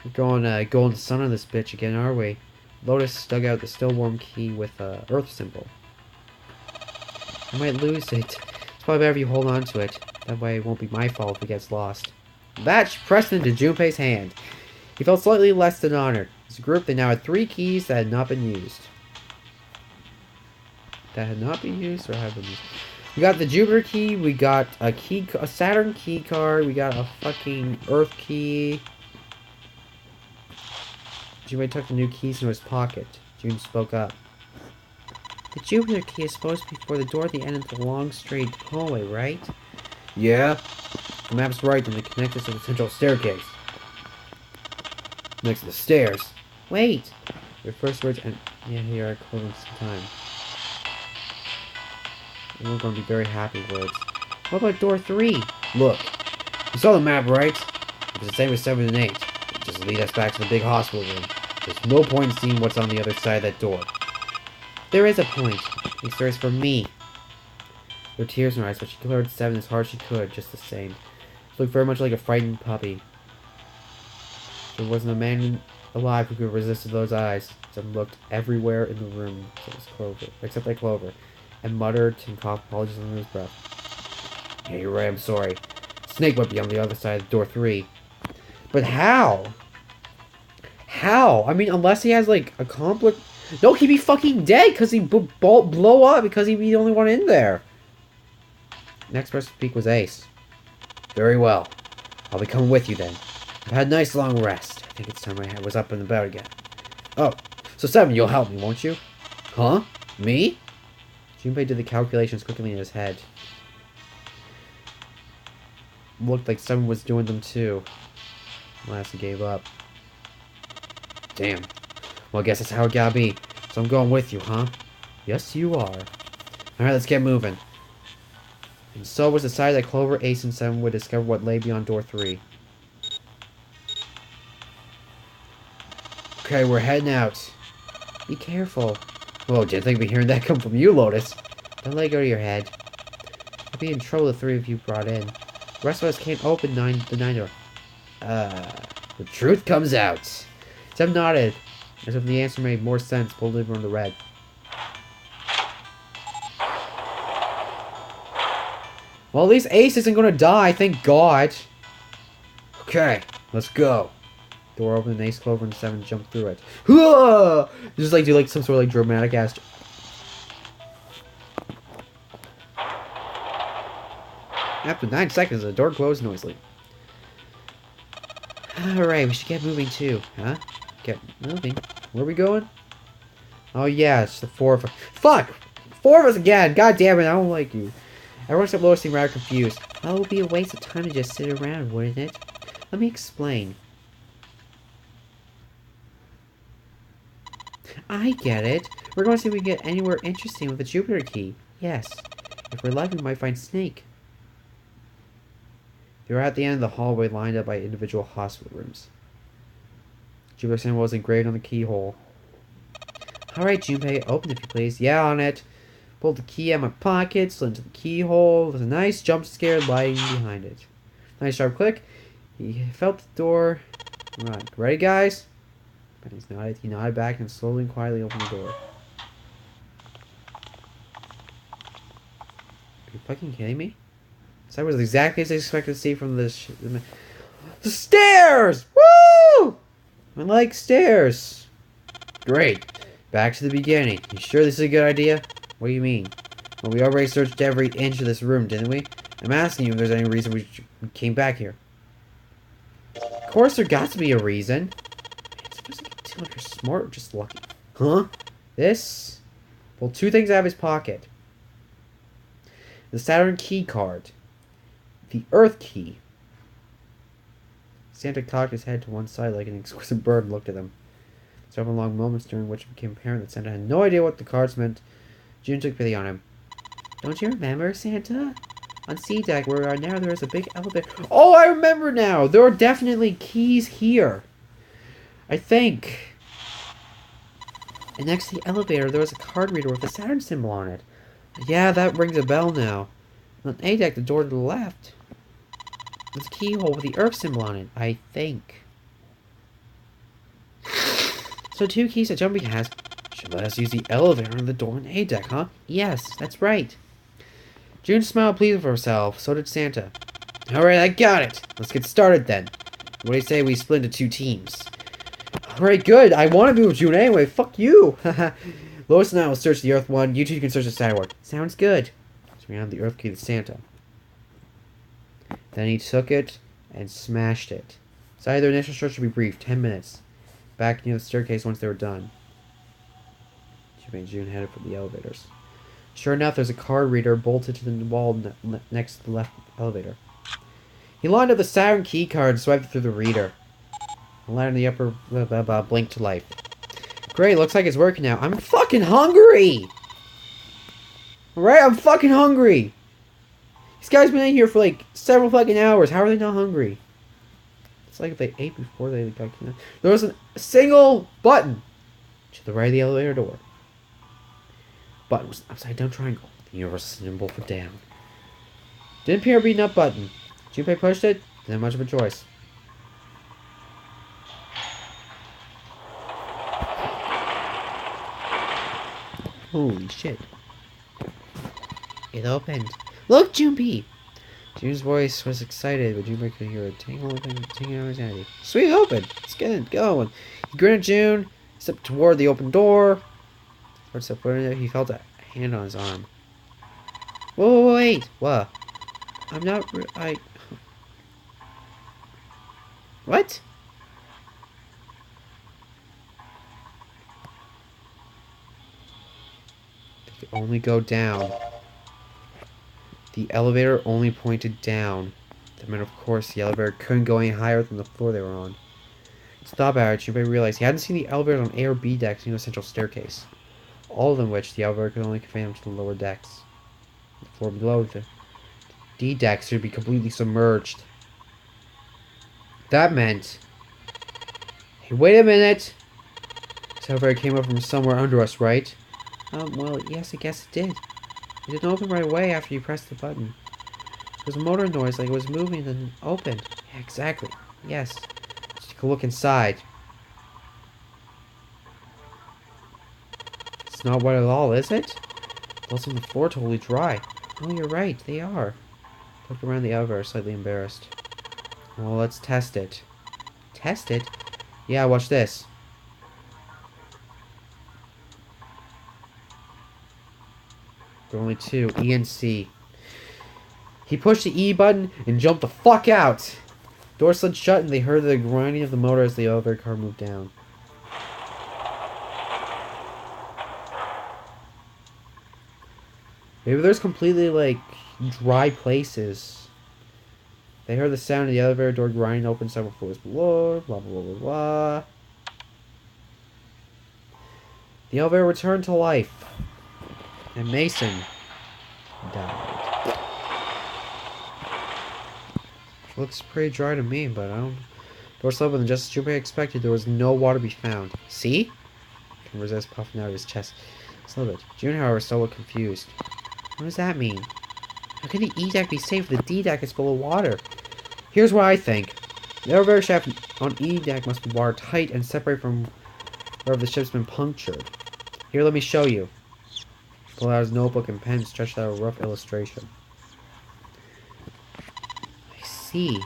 We're going golden sun on this bitch again, are we? Lotus dug out the still warm key with a Earth symbol. I might lose it. It's probably better if you hold on to it. That way it won't be my fault if it gets lost. That she pressed into Junpei's hand. He felt slightly less than honored. As a group, they now had 3 keys that had not been used. That had not been used or had been used? We got the Jupiter key, we got a Saturn key card, we got a fucking Earth key. Junpei took the new keys into his pocket. June spoke up. The Jupiter key is supposed to be for the door at the end of the long straight hallway, right? Yeah. The map's right, and they connect us to the central staircase. Next to the stairs. Wait! Your first words and yeah, here are closing some time. And we're going to be very happy words. What about door 3? Look. You saw the map, right? It was the same as 7 and 8. Just lead us back to the big hospital room. There's no point in seeing what's on the other side of that door. There is a point. He stares for me. There were tears in her eyes, but she glared at Seven as hard as she could, just the same. She looked very much like a frightened puppy. There wasn't a man alive who could resist those eyes. Seven looked everywhere in the room, except at Clover, and muttered and coughed apologies under his breath. Yeah, you're right, I'm sorry. Snake might be on the other side of door 3. But how? How? I mean, unless he has, like, a conflict... No, he'd be fucking dead because he blow up because he'd be the only one in there. Next person to speak was Ace. Very well. I'll be coming with you then. I've had a nice long rest. I think it's time my head was up and about again. Oh, so Seven, you'll help me, won't you? Huh? Me? Junpei did the calculations quickly in his head. Looked like Seven was doing them too. Last he gave up. Damn. Well, I guess that's how it gotta be. So I'm going with you, huh? Yes, you are. Alright, let's get moving. And so it was decided that Clover, Ace, and Seven would discover what lay beyond door 3. Okay, we're heading out. Be careful. Whoa, didn't think we'd be hearing that come from you, Lotus. Don't let it go to your head. I'll be in trouble the 3 of you brought in. The rest of us can't open the 9 door. The truth comes out. Seven nodded, as if the answer made more sense, pulled over on the red. Well, at least Ace isn't gonna die, thank God. Okay, let's go. Door opened and Ace, Clover, and Seven jumped through it. Just like do like some sort of like dramatic ass. After 9 seconds, the door closed noisily. Alright, we should get moving too, huh? Get moving. Where are we going? Oh yeah, it's the 4 of us. Fuck! 4 of us again! God damn it, I don't like you. Everyone except Lois seemed rather confused. Well, it would be a waste of time to just sit around, wouldn't it? Let me explain. I get it. We're going to see if we can get anywhere interesting with the Jupiter key. Yes. If we're lucky, we might find Snake. They were at the end of the hallway lined up by individual hospital rooms. Jupiter symbol was engraved on the keyhole. Alright, Junpei, open if you please. Yeah, on it. Pulled the key out of my pocket, slid into the keyhole. There's a nice jump scare lighting behind it. Nice sharp click. He felt the door. Alright, ready, guys? But he nodded back and slowly and quietly opened the door. Are you fucking kidding me? So that was exactly as I expected to see from the stairs! Woo! I like stairs. Great. Back to the beginning. You sure this is a good idea? What do you mean? Well, we already searched every inch of this room, didn't we? I'm asking you if there's any reason we came back here. Of course there got to be a reason. It's supposed to get like you're smart or just lucky. Huh? This? Pulled 2 things out of his pocket. The Saturn key card. The Earth key. Santa cocked his head to one side like an exquisite bird and looked at them. Several long moments during which it became apparent that Santa had no idea what the cards meant. June took pity on him. Don't you remember, Santa? On C deck where we are now, there is a big elevator. Oh, I remember now! There are definitely keys here. I think. And next to the elevator, there was a card reader with a Saturn symbol on it. Yeah, that rings a bell now. On A deck, the door to the left. There's a keyhole with the Earth symbol on it, I think. So 2 keys that Jumpy has should let us use the elevator on the door on A deck, huh? Yes, that's right. June smiled pleased for herself. So did Santa. Alright, I got it. Let's get started then. What do you say we split into 2 teams? Alright, good. I want to be with June anyway. Fuck you. Lois and I will search the Earth one. You 2 can search the Saturn one. Sounds good. So we have the Earth key to Santa. Then he took it and smashed it. Decided their initial search should be brief, 10 minutes. Back near the staircase once they were done. June and June headed for the elevators. Sure enough, there's a card reader bolted to the wall next to the left elevator. He lined up the Saturn key card and swiped it through the reader. The light on the upper blinked to life. Great, looks like it's working now. I'm fucking hungry! Alright, I'm fucking hungry! These guys been in here for like several fucking hours. How are they not hungry? It's like they ate before they got kidnapped. There was a single button to the right of the elevator door. Button was an upside down triangle. The universal symbol for down. Didn't appear a beaten up button. Junpei pushed it. Didn't have much of a choice. Holy shit. It opened. Look, Junpei! Jun's voice was excited, but Junpei could hear a tingle out of his head. Sweet, open! Let's get it going. He grinned at June, stepped toward the open door. He felt a hand on his arm. Whoa, wait! What? I'm not. What? They could only go down. The elevator only pointed down. That meant, of course, the elevator couldn't go any higher than the floor they were on. Stop at it, Junpei realized he hadn't seen the elevators on A or B decks near the central staircase. All of them which the elevator could only convey them to the lower decks. The floor below, the D decks should be completely submerged. That meant... Hey, wait a minute! This elevator came up from somewhere under us, right? Well, yes, I guess it did. It didn't open right away after you pressed the button. There was a motor noise like it was moving, then opened. Yeah, exactly. Yes. Let's take a look inside. It's not wet at all, is it? Walls on the floor totally dry. Oh, you're right. They are. Looked around the elevator, slightly embarrassed. Well, let's test it. Test it? Yeah, watch this. There are only two, E and C. He pushed the E button and jumped the fuck out. Door slid shut and they heard the grinding of the motor as the elevator car moved down. Maybe there's completely, like, dry places. They heard the sound of the elevator door grinding open several floors below, blah, blah, blah, blah, blah. The elevator returned to life. And Mason died. Looks pretty dry to me, but I don't... Door slid open, and just as Junpei expected, there was no water to be found. See? I can resist puffing out of his chest. Just a little bit. June, however, still looked confused. What does that mean? How can the E deck be safe if the D deck is full of water? Here's what I think. The elevator shaft on E deck must be watertight and separate from wherever the ship's been punctured. Here, let me show you. Pull out his notebook and pen, stretched out a rough illustration. I see.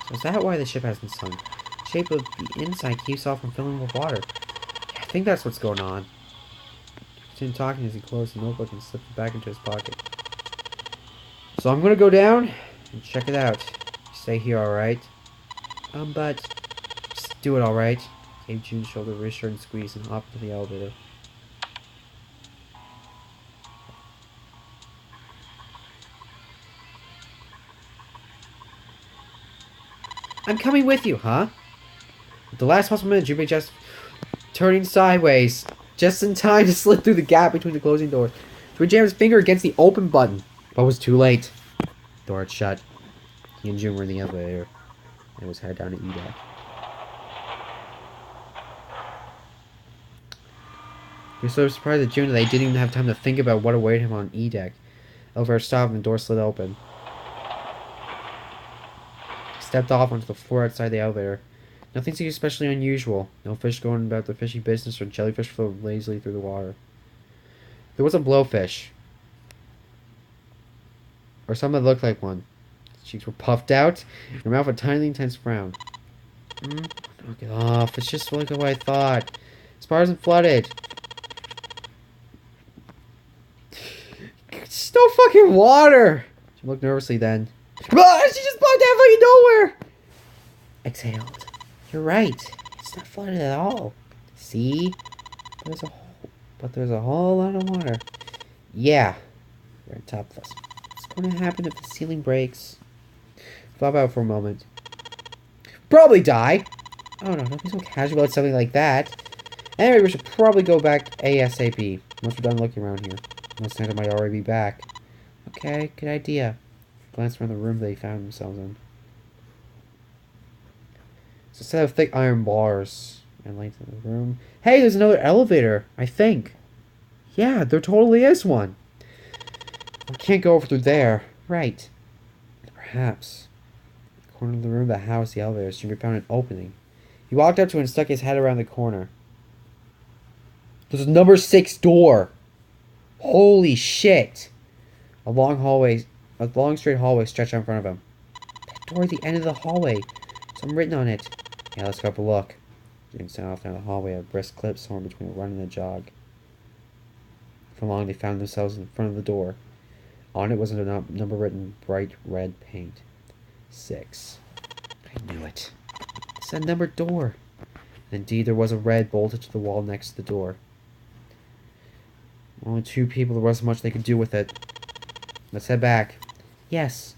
So is that why the ship hasn't sunk? The shape of the inside keeps off from filling with water. Yeah, I think that's what's going on. He continued talking as he closed the notebook and slipped it back into his pocket. So I'm gonna go down and check it out. Stay here, alright? But... Just do it, alright? Gave June's shoulder a reassuring squeeze and hopped into the elevator. I'm coming with you, huh? At the last possible minute, Junpei just turning sideways, just in time to slip through the gap between the closing doors. Junpei jammed his finger against the open button, but was too late. The door had shut. He and June were in the elevator, and was headed down to E deck. He was so surprised at June that they didn't even have time to think about what awaited him on E deck. The elevator stopped and the door slid open. Stepped off onto the floor outside the elevator. Nothing seemed especially unusual. No fish going about their fishy business or jellyfish floating lazily through the water. There was a blowfish. Or something that looked like one. His cheeks were puffed out, and her mouth a tiny, intense frown. Knock it off. It's just like what I thought. This bar isn't flooded. It's no fucking water! She looked nervously then. Ah, she just popped out fucking nowhere! Exhaled. You're right. It's not flooded at all. See? But there's a whole lot of water. Yeah. We're on top of us. What's going to happen if the ceiling breaks? Thought about it for a moment. Probably die. Oh no, don't be so casual about something like that. Anyway, we should probably go back ASAP. Once we're done looking around here. Unless Santa might already be back. Okay, good idea. Glanced around the room they found themselves in. It's a set of thick iron bars and lights in the room. Hey, there's another elevator, I think. Yeah, there totally is one. We can't go over through there. Right. Perhaps. In the corner of the room, the house, the elevator, Jimmy found an opening. He walked up to it and stuck his head around the corner. There's a number 6 door. Holy shit. A long straight hallway stretched out in front of him. That door at the end of the hallway. Something written on it. Yeah, let's go up a look. Jimmy set off down the hallway at a brisk clip, somewhere between a run and a jog. For long, they found themselves in front of the door. On it was a number written bright red paint. 6. I knew it. It's that numbered door. Indeed, there was a red bolted to the wall next to the door. Only 2 people, there wasn't much they could do with it. Let's head back. Yes.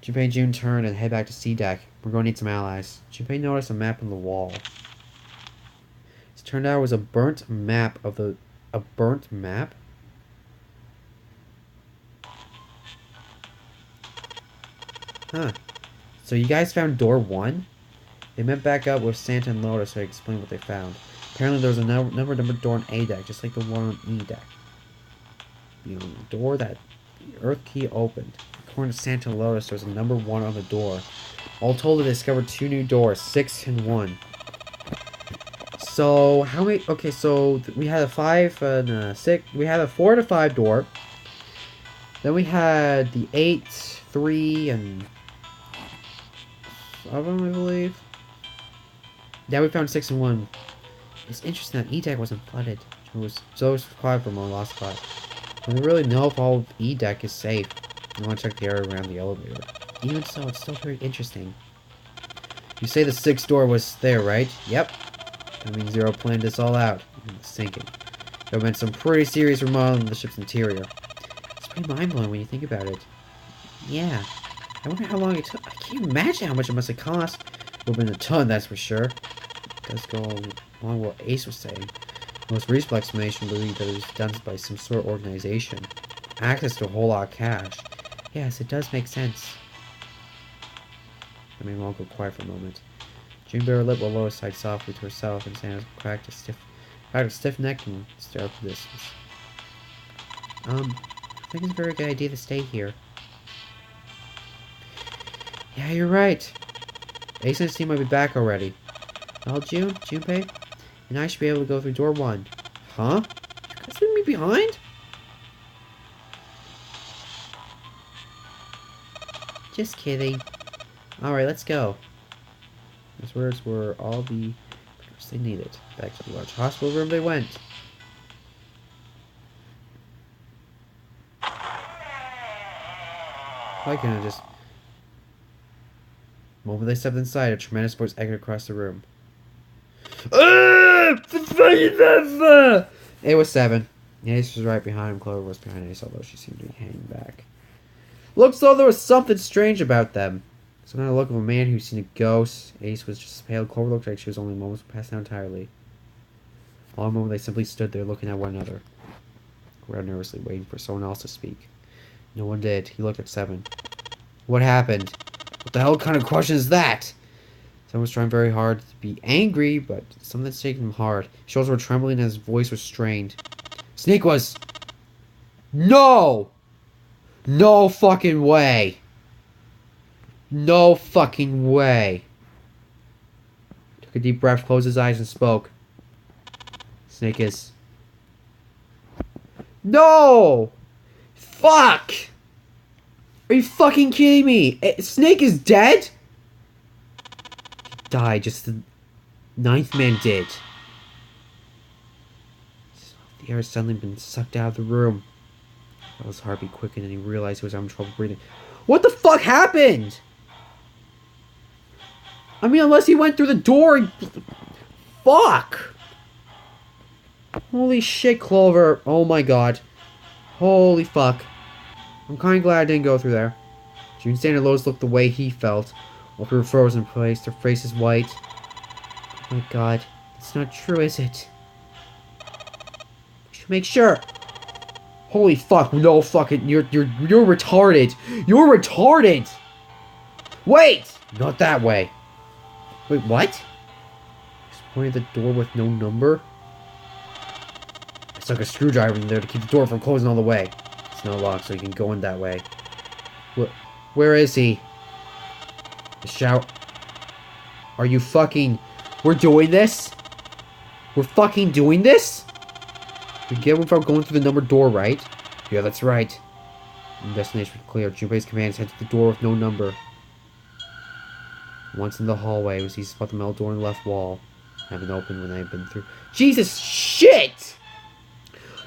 Junpei and June turned and head back to C deck. We're going to need some allies. Junpei noticed a map on the wall. It turned out it was a burnt map of the... A burnt map? Huh. So you guys found door 1? They met back up with Santa and Lotus so they explained what they found. Apparently there was a number door on A deck, just like the one on E deck. The door that the Earth key opened. According to Santa and Lotus, there was a number 1 on the door. All told, they discovered 2 new doors, 6 and 1. So, how many... Okay, so we had a 5 and a 6... We had a 4 and a 5 door. Then we had the 8, 3, and... 7, I believe. Yeah, we found 6 and 1. It's interesting that E-Deck wasn't flooded. It was so quiet from our last spot. We don't really know if all of E-Deck is safe. I want to check the area around the elevator. Even so, it's still very interesting. You say the 6th door was there, right? Yep. That means Zero planned this all out. It's sinking. There meant some pretty serious remodeling of the ship's interior. It's pretty mind-blowing when you think about it. Yeah. I wonder how long it took. I can't imagine how much it must have cost. It would have been a ton, that's for sure. It does go along with what Ace was saying. The most reasonable explanation believed that it was done by some sort of organization. Access to a whole lot of cash. Yes, it does make sense. I mean, we'll all go quiet for a moment. June bit her lip while Lois sighed softly to herself, and Santa cracked a stiff neck and stared up the distance. I think it's a very good idea to stay here. Yeah, you're right. Ace and his team might be back already. Well, Junpei, and I should be able to go through door 1. Huh? You guys leaving me behind? Just kidding. Alright, let's go. Those words were all the papers they needed. Back to the large hospital room they went. Why can't I just... The moment they stepped inside, a tremendous voice echoed across the room. It was 7. Ace was right behind him. Clover was behind Ace, although she seemed to be hanging back. Looks though there was something strange about them. Some kind of look of a man who'd seen a ghost. Ace was just pale. Clover looked like she was only moments from passing out entirely. All in a moment they simply stood there looking at one another. Crowd nervously waiting for someone else to speak. No one did. He looked at 7. What happened? What the hell kind of question is that? Someone was trying very hard to be angry, but something that's taking him hard. His shoulders were trembling and his voice was strained. Snake was... No! No fucking way! No fucking way! Took a deep breath, closed his eyes, and spoke. Snake is... No! Fuck! Are you fucking kidding me? Snake is dead? He died, just the 9th man did. The air had suddenly been sucked out of the room. His heartbeat quickened and he realized he was having trouble breathing. What the fuck happened? I mean, unless he went through the door. Fuck! Holy shit, Clover. Oh my god. Holy fuck. I'm kind of glad I didn't go through there. June Santa and Lois looked the way he felt. While they were frozen in place, their faces white. Oh my god. It's not true, is it? We should make sure. Holy fuck, no fucking... You're retarded. You're retarded! Wait! Not that way. Wait, what? He's pointing at the door with no number? I stuck a screwdriver in there to keep the door from closing all the way. It's not locked, so you can go in that way. Where is he? The shower. Are you fucking... We're doing this? We're fucking doing this? We get without going through the numbered door, right? Yeah, that's right. Destination clear. Junpei's commands head to the door with no number. Once in the hallway, we see spot the metal door on the left wall. I haven't opened when I've been through. Jesus shit!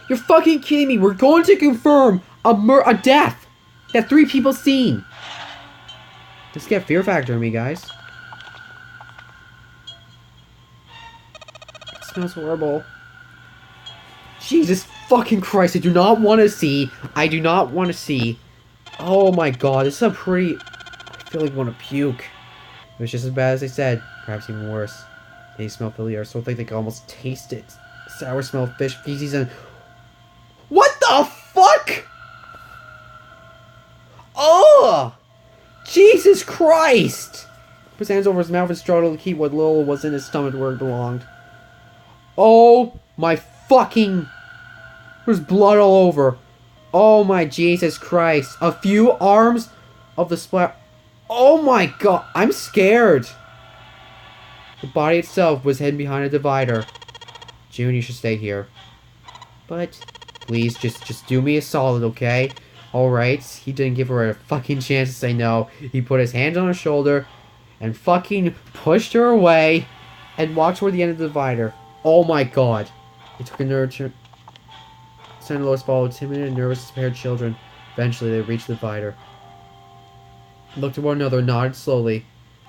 You're fucking kidding me! We're going to confirm a death that 3 people seen. Let's get fear factor in me, guys. It smells horrible. Jesus fucking Christ! I do not want to see. I do not want to see. Oh my god! This is a pretty. I feel like I want to puke. It was just as bad as I said. Perhaps even worse. They smell familiar, so I think they can almost taste it. Sour smell of fish, feces, and... What the fuck?! Oh! Jesus Christ! He put his hands over his mouth and struggled to keep what little was in his stomach where it belonged. Oh my fucking... There's blood all over. Oh my Jesus Christ. A few arms of the splat... Oh my god, I'm scared. The body itself was hidden behind a divider. June, you should stay here. But, please, just do me a solid, okay? Alright, he didn't give her a fucking chance to say no. He put his hand on her shoulder and fucking pushed her away and walked toward the end of the divider. Oh my god. It took a nurture. Sen and Lois followed timid and nervous as paired children. Eventually, they reached the divider. Looked at one another, nodded slowly.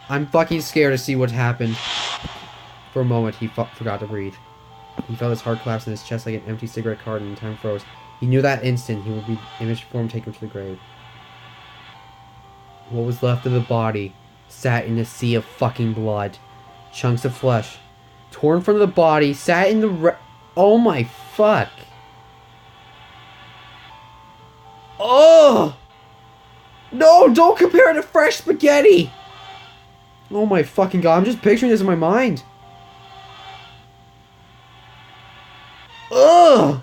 I'm fucking scared to see what happened. For a moment, he forgot to breathe. He felt his heart collapse in his chest like an empty cigarette carton and time froze. He knew that instant he would be image form taken to the grave. What was left of the body sat in a sea of fucking blood. Chunks of flesh, torn from the body, sat in the oh my fuck. Oh! No, don't compare it to fresh spaghetti! Oh my fucking god, I'm just picturing this in my mind. Ugh!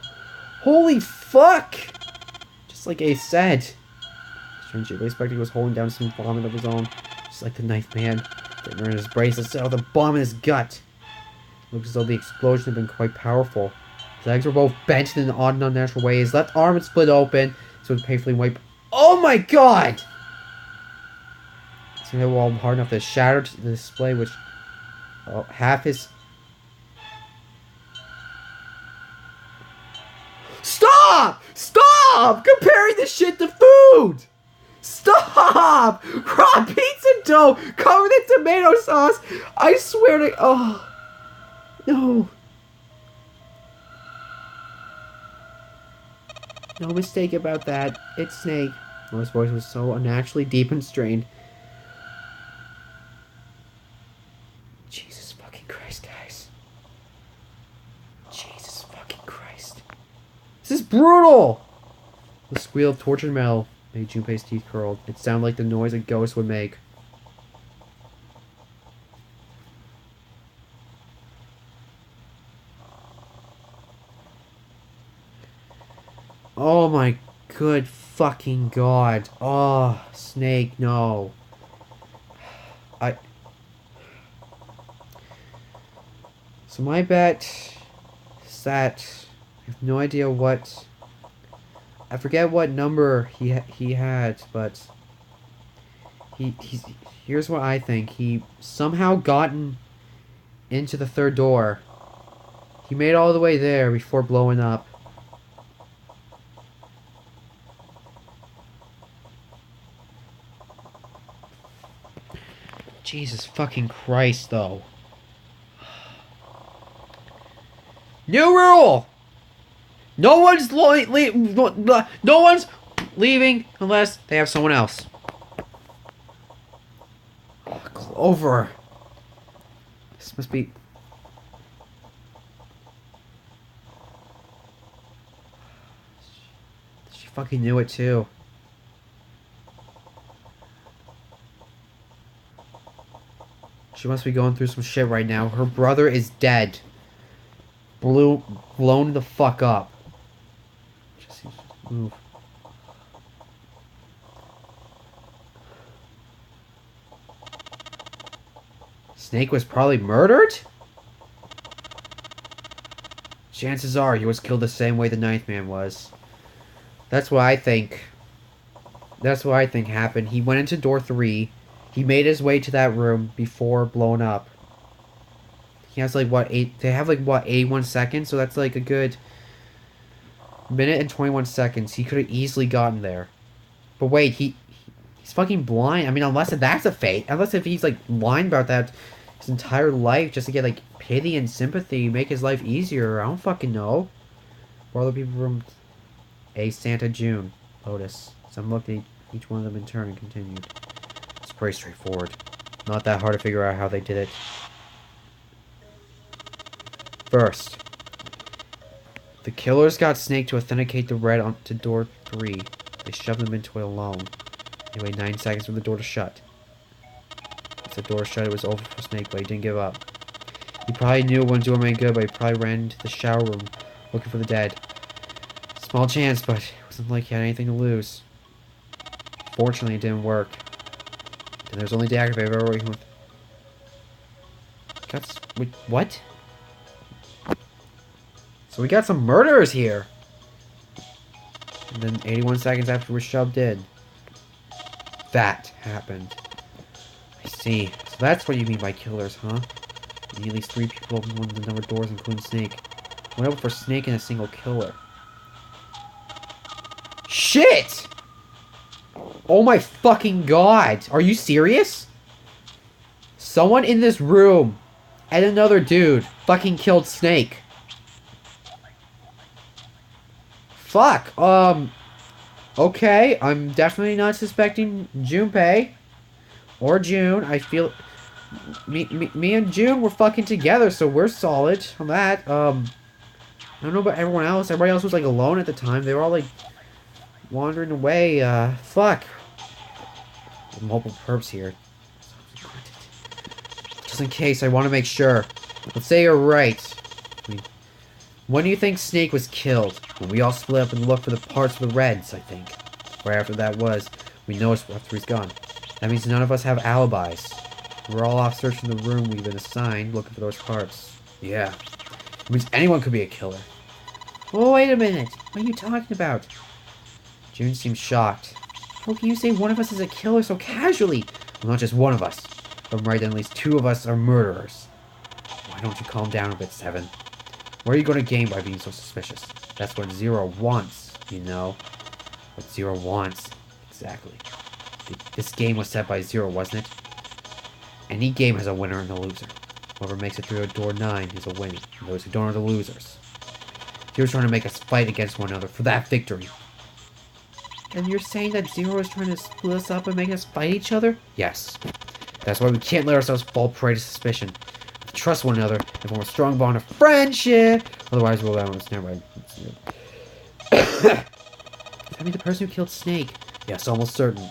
Holy fuck! Just like Ace said. Strange Spectre was holding down some vomit of his own, just like the knife man. Didn't in his bracelet set with a bomb in his gut. It looked as though the explosion had been quite powerful. His legs were both bent in an odd and unnatural way. His left arm had split open, so it was painfully wiped. Oh my god! It seemed the wall hard enough to shatter the display, which half his... Stop! Stop! Comparing this shit to food! Stop! Raw pizza dough covered in tomato sauce! I swear to... Oh... No. No mistake about that. It's Snake. His voice was so unnaturally deep and strained. Jesus fucking Christ, guys. Jesus fucking Christ. This is brutal! The squeal of tortured metal made Junpei's teeth curl. It sounded like the noise a ghost would make. Oh my good fucking god. Oh, Snake, no. So my bet is that I have no idea what... I forget what number he had, but here's what I think. He somehow gotten into the third door. He made it all the way there before blowing up. Jesus fucking Christ, though. New rule! No one's no one's leaving unless they have someone else. Oh, Clover. This must be... She fucking knew it too. She must be going through some shit right now. Her brother is dead. Blown the fuck up. Just move. Snake was probably murdered? Chances are he was killed the same way the ninth man was. That's what I think. That's what I think happened. He went into door 3. He made his way to that room before blowing up. He has like what, 8? They have like what, 81 seconds? So that's like a good minute and 21 seconds. He could have easily gotten there. But wait, he's fucking blind. I mean, unless that's a fate. Unless if he's like lying about that his entire life just to get like pity and sympathy, make his life easier. I don't fucking know. Or other people from A. Santa June. Lotus. Some looked at each one of them in turn and continued. It's pretty straightforward. Not that hard to figure out how they did it. First, the killers got Snake to authenticate the red onto door 3. They shoved them into it alone. They waited 9 seconds for the door to shut. Once the door shut, it was over for Snake, but he didn't give up. He probably knew it wouldn't do him any good, but he probably ran into the shower room looking for the dead. Small chance, but it wasn't like he had anything to lose. Fortunately, it didn't work. And there's only Dagger I've ever worked with. Wait, what? So we got some murderers here. And then 81 seconds after we're shoved in. That happened. I see. So that's what you mean by killers, huh? You need at least 3 people open one of the number of doors, including Snake. Went over for Snake and a single killer. Shit! Oh my fucking god. Are you serious? Someone in this room and another dude fucking killed Snake. Fuck. Okay. I'm definitely not suspecting Junpei. Or June. I feel... Me and June were fucking together, so we're solid on that. I don't know about everyone else. Everybody else was, like, alone at the time. They were all, like, wandering away. Fuck. Multiple perps here. Just in case, I want to make sure. Let's say you're right. When do you think Snake was killed? When we all split up and looked for the parts of the Reds, I think. Right after that was, we noticed after he's gone. That means none of us have alibis. We're all off searching the room we've been assigned, looking for those parts. Yeah. It means anyone could be a killer. Oh, wait a minute. What are you talking about? June seems shocked. How can you say one of us is a killer so casually? Well, not just one of us. If I'm right, then at least 2 of us are murderers. Why don't you calm down a bit, Seven? What are you going to gain by being so suspicious? That's what Zero wants, you know? What Zero wants. Exactly. This game was set by Zero, wasn't it? Any game has a winner and a loser. Whoever makes it through door 9 is a winner, and those who don't are the losers. Zero's trying to make us fight against one another for that victory. And you're saying that Zero is trying to split us up and make us fight each other? Yes. That's why we can't let ourselves fall prey to suspicion. We trust one another and form a strong bond of friendship. Otherwise, we'll never mind. Does that mean the person who killed Snake? Yes, almost certainly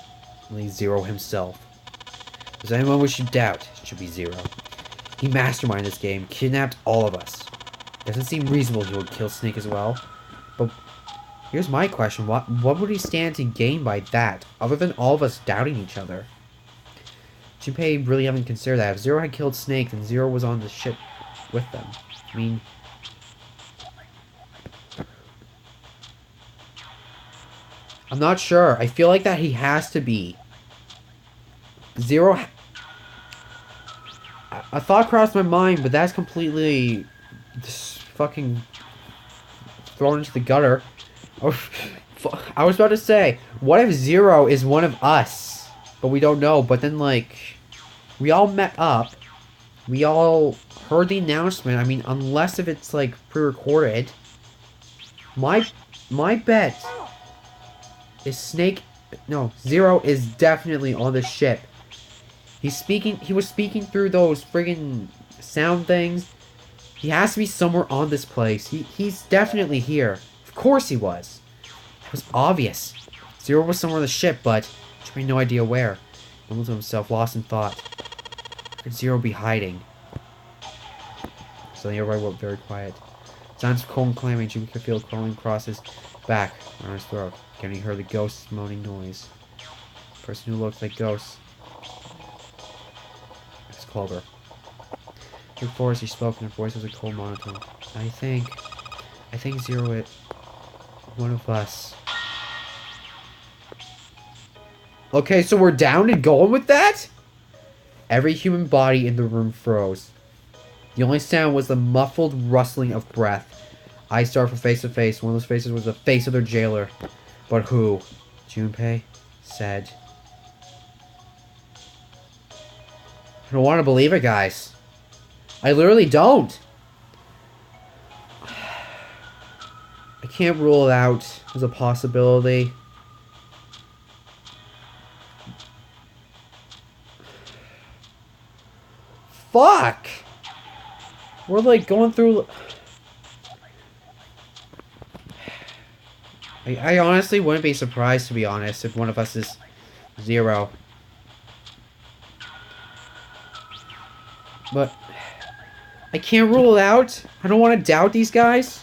Zero himself. If there's anyone we should doubt, it should be Zero. He masterminded this game, kidnapped all of us. Doesn't seem reasonable he would kill Snake as well. But here's my question. What would he stand to gain by that, other than all of us doubting each other? Junpei really haven't considered that. If Zero had killed Snake, then Zero was on the ship with them. I mean... I'm not sure. I feel like that he has to be. Zero... A thought crossed my mind, but that's completely... just fucking... thrown into the gutter. Oh, I was about to say, what if Zero is one of us? But we don't know. But then, like, we all met up. We all heard the announcement. I mean, unless if it's, like, pre-recorded. My bet is Snake... No, Zero is definitely on the ship. He was speaking through those friggin' sound things. He has to be somewhere on this place. He's definitely here. Of course he was. It was obvious. Zero was somewhere on the ship, but he had no idea where. Mumbled to himself, lost in thought. Could Zero be hiding? So everybody went very quiet. Sounds of cold and clamming. Jimmy could feel crawling across his back, around his throat. Again, he heard the ghost's moaning noise. The person who looked like ghosts. It was Clover. Look forward as he spoke, and her voice was a cold monotone. I think Zero it. One of us. Okay, so we're down and going with that? Every human body in the room froze. The only sound was the muffled rustling of breath. Eyes stared from face to face. One of those faces was the face of their jailer. But who? Junpei said. I don't want to believe it, guys. I literally don't. I can't rule it out as a possibility. Fuck! We're like going through... I honestly wouldn't be surprised, to be honest, if one of us is Zero. But I can't rule it out. I don't want to doubt these guys.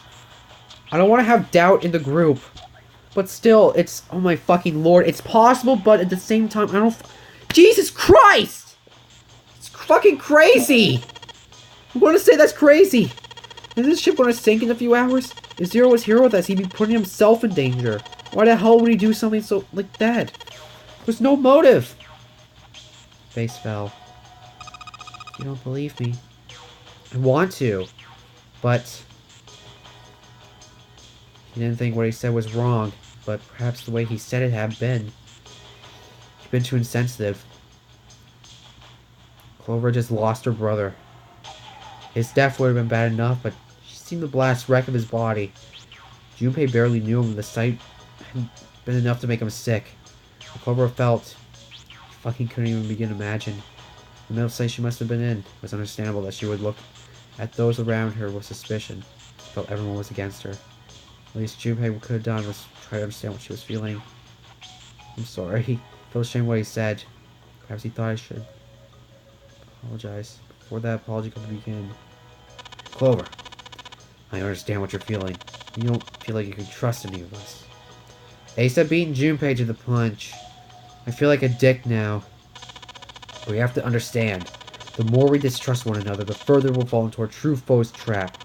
I don't want to have doubt in the group. But still, it's... Oh my fucking lord. It's possible, but at the same time, I don't... Jesus Christ! It's fucking crazy! I want to say that's crazy. Is this ship going to sink in a few hours? If Zero was here with us, he'd be putting himself in danger. Why the hell would he do something so... like that? There's no motive. Face fell. You don't believe me. I want to. But... he didn't think what he said was wrong. But perhaps the way he said it had been. He'd been too insensitive. Clover just lost her brother. His death would have been bad enough, but she seen the blast wreck of his body. Junpei barely knew him, the sight had been enough to make him sick. Clover felt she fucking couldn't even begin to imagine. The mental state she must have been in. It was understandable that she would look at those around her with suspicion. She felt everyone was against her. At least Junpei could have done was try to understand what she was feeling. I'm sorry. He felt ashamed what he said. Perhaps he thought I should apologize. Before that apology could begin. Clover, I understand what you're feeling. You don't feel like you can trust any of us. Ace had beaten Junpei to the punch. I feel like a dick now. But we have to understand. The more we distrust one another, the further we'll fall into our true foe's trap.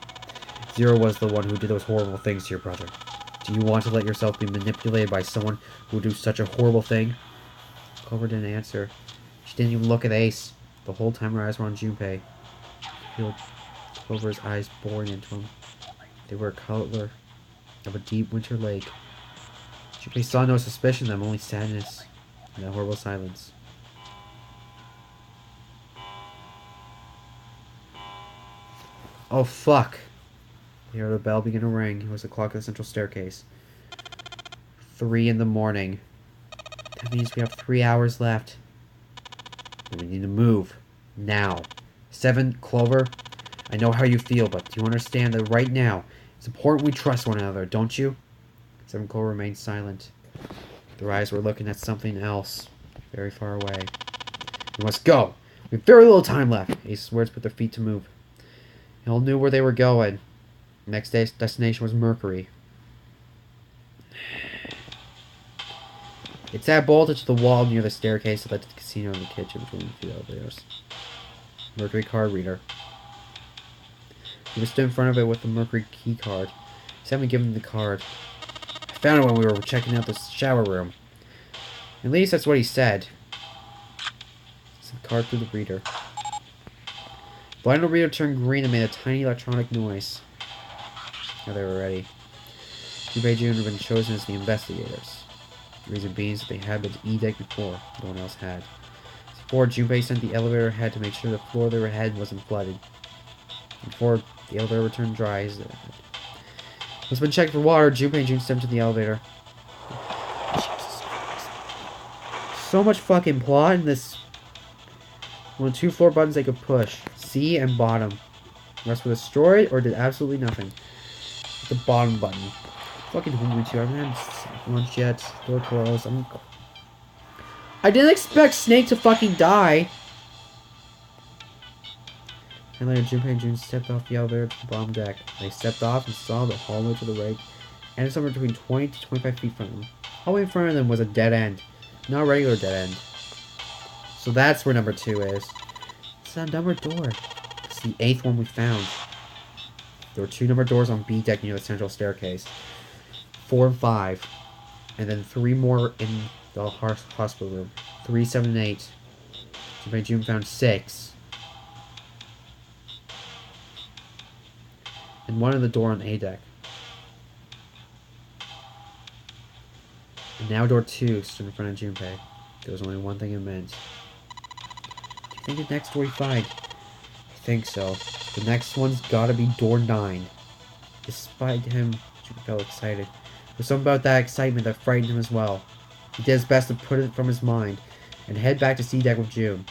Zero was the one who did those horrible things to your brother. Do you want to let yourself be manipulated by someone who would do such a horrible thing? Clover didn't answer. She didn't even look at Ace. The whole time her eyes were on Junpei. She felt Clover's eyes boring into him. They were a color of a deep winter lake. Junpei saw no suspicion in them, only sadness and that horrible silence. Oh fuck! He heard a bell begin to ring. It was the clock at the central staircase. 3 in the morning. That means we have 3 hours left. And we need to move. Now. 7, Clover. I know how you feel, but do you understand that right now, it's important we trust one another, don't you? 7, Clover remained silent. Their eyes were looking at something else. Very far away. We must go! We have very little time left. Ace's words put their feet to move. They all knew where they were going. The next day's destination was Mercury. It's that bolted to the wall near the staircase that led to the casino and the kitchen between the 2 elevators. Mercury card reader. He was stood in front of it with the Mercury key card. He's having given the card. I found it when we were checking out the shower room. At least that's what he said. Sent the card through the reader. The light on the reader turned green and made a tiny electronic noise. Now they were ready. Junpei Jun had been chosen as the investigators. The reason being is that they had been to E-deck before, no one else had. Before, Junpei sent the elevator ahead to make sure the floor they were heading wasn't flooded. Before the elevator returned dry as it had. Once been checked for water, Junpei and Jun stepped into the elevator. Jesus Christ. So much fucking plot in this. One of 2 floor buttons they could push. C and bottom. The rest were destroyed or did absolutely nothing. The bottom button. Fucking hungry too. I haven't had lunch yet. Door closed. I didn't expect Snake to fucking die. And later, Junpei and June stepped off the elevator to the bottom deck. They stepped off and saw the hallway to the right, and somewhere between 20 to 25 feet from them. Hallway in front of them was a dead end, not a regular dead end. So that's where number 2 is. It's a numbered door. It's the 8th one we found. There were 2 numbered doors on B deck near the central staircase. 4 and 5. And then 3 more in the hospital room. 3, 7, and 8. Junpei and June found 6. And 1 in the door on A deck. And now door 2 stood in front of Junpei. There was only one thing it meant. Do you think the next door we find? I think so. The next one's gotta be door 9. Despite him, Junpei felt excited. There's something about that excitement that frightened him as well. He did his best to put it from his mind, and head back to C deck with June.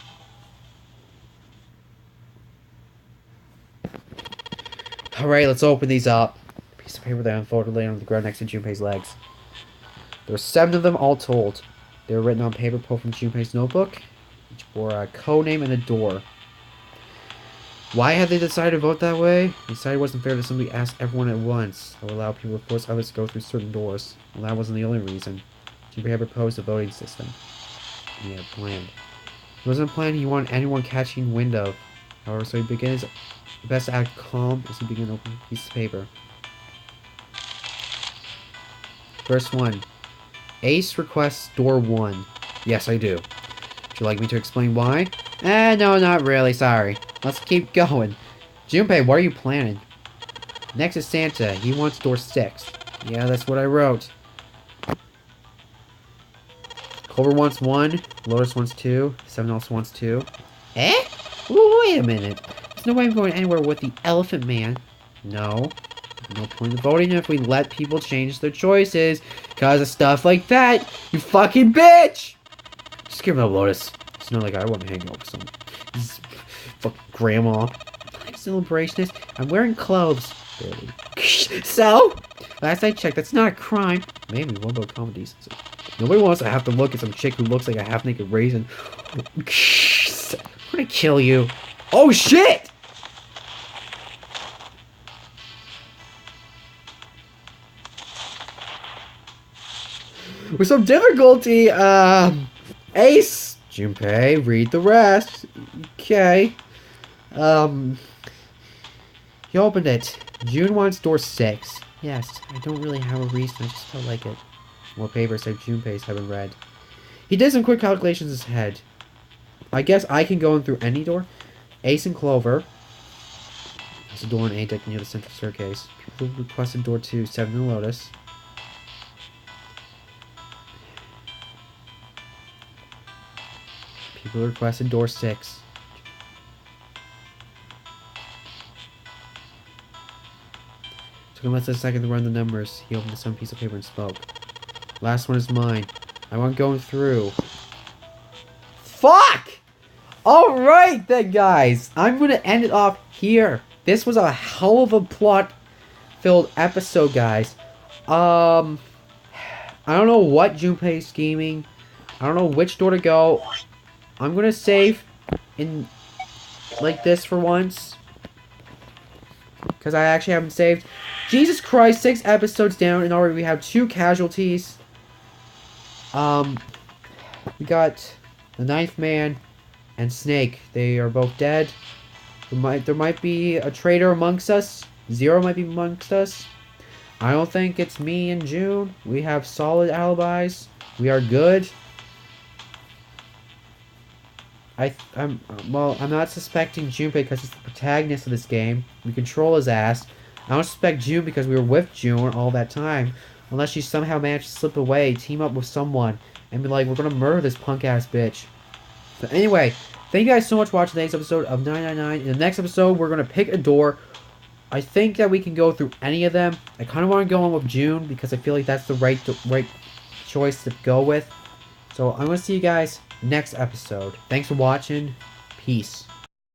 Alright, let's open these up. Piece of paper that unfolded laying on the ground next to Junpei's legs. There were 7 of them all told. They were written on paper pulled from Junpei's notebook. Each bore a code name and a door. Why had they decided to vote that way? They decided it wasn't fair to simply ask everyone at once. Or allow people to force others to go through certain doors. Well, that wasn't the only reason. Junpei had proposed a voting system. He had planned. It wasn't a plan he wanted anyone catching wind of. However, so he began his best to act calm as he began to open a piece of paper. First one. Ace requests door 1. Yes, I do. Would you like me to explain why? No, not really, sorry. Let's keep going. Junpei, what are you planning? Next is Santa. He wants door 6. Yeah, that's what I wrote. Clover wants 1. Lotus wants 2. 7 also wants 2. Eh? Ooh, wait a minute. There's no way I'm going anywhere with the Elephant Man. No. No point in voting if we let people change their choices. Cause of stuff like that. You fucking bitch! Just give him a Lotus. It's not like I want to hang out with some fucking grandma. I'm still embracing this. I'm wearing clothes. Barely. So? Last I checked, that's not a crime. Maybe we won't go common decency. Nobody wants to have to look at some chick who looks like a half-naked raisin. I'm gonna kill you. Oh shit! With some difficulty, Ace! Junpei, read the rest. Okay. He opened it. June wants door 6. Yes, I don't really have a reason, I just felt like it. More papers said Junpei's have been read. He did some quick calculations in his head. I guess I can go in through any door. Ace and Clover. There's a door in A deck near the central staircase. People requested door 2, 7 and Lotus. People requested door 6. Took him less than a second to run the numbers. He opened some piece of paper and spoke. Last one is mine. I want going through. Fuck! Alright then, guys. I'm going to end it off here. This was a hell of a plot-filled episode, guys. I don't know what Junpei's scheming. I don't know which door to go. I'm going to save in like this for once. Because I actually haven't saved. Jesus Christ, 6 episodes down and already we have 2 casualties. We got the 9th man and Snake. They are both dead. There might be a traitor amongst us. Zero might be amongst us. I don't think it's me and June. We have solid alibis. We are good. I'm not suspecting Junpei because he's the protagonist of this game. We control his ass. I don't suspect June because we were with June all that time. Unless she somehow managed to slip away, team up with someone, and be like, we're gonna murder this punk-ass bitch. So anyway, thank you guys so much for watching today's episode of 999. In the next episode, we're gonna pick a door. I think that we can go through any of them. I kind of want to go on with June because I feel like that's the right choice to go with. So I'm gonna see you guys next episode. Thanks for watching. Peace.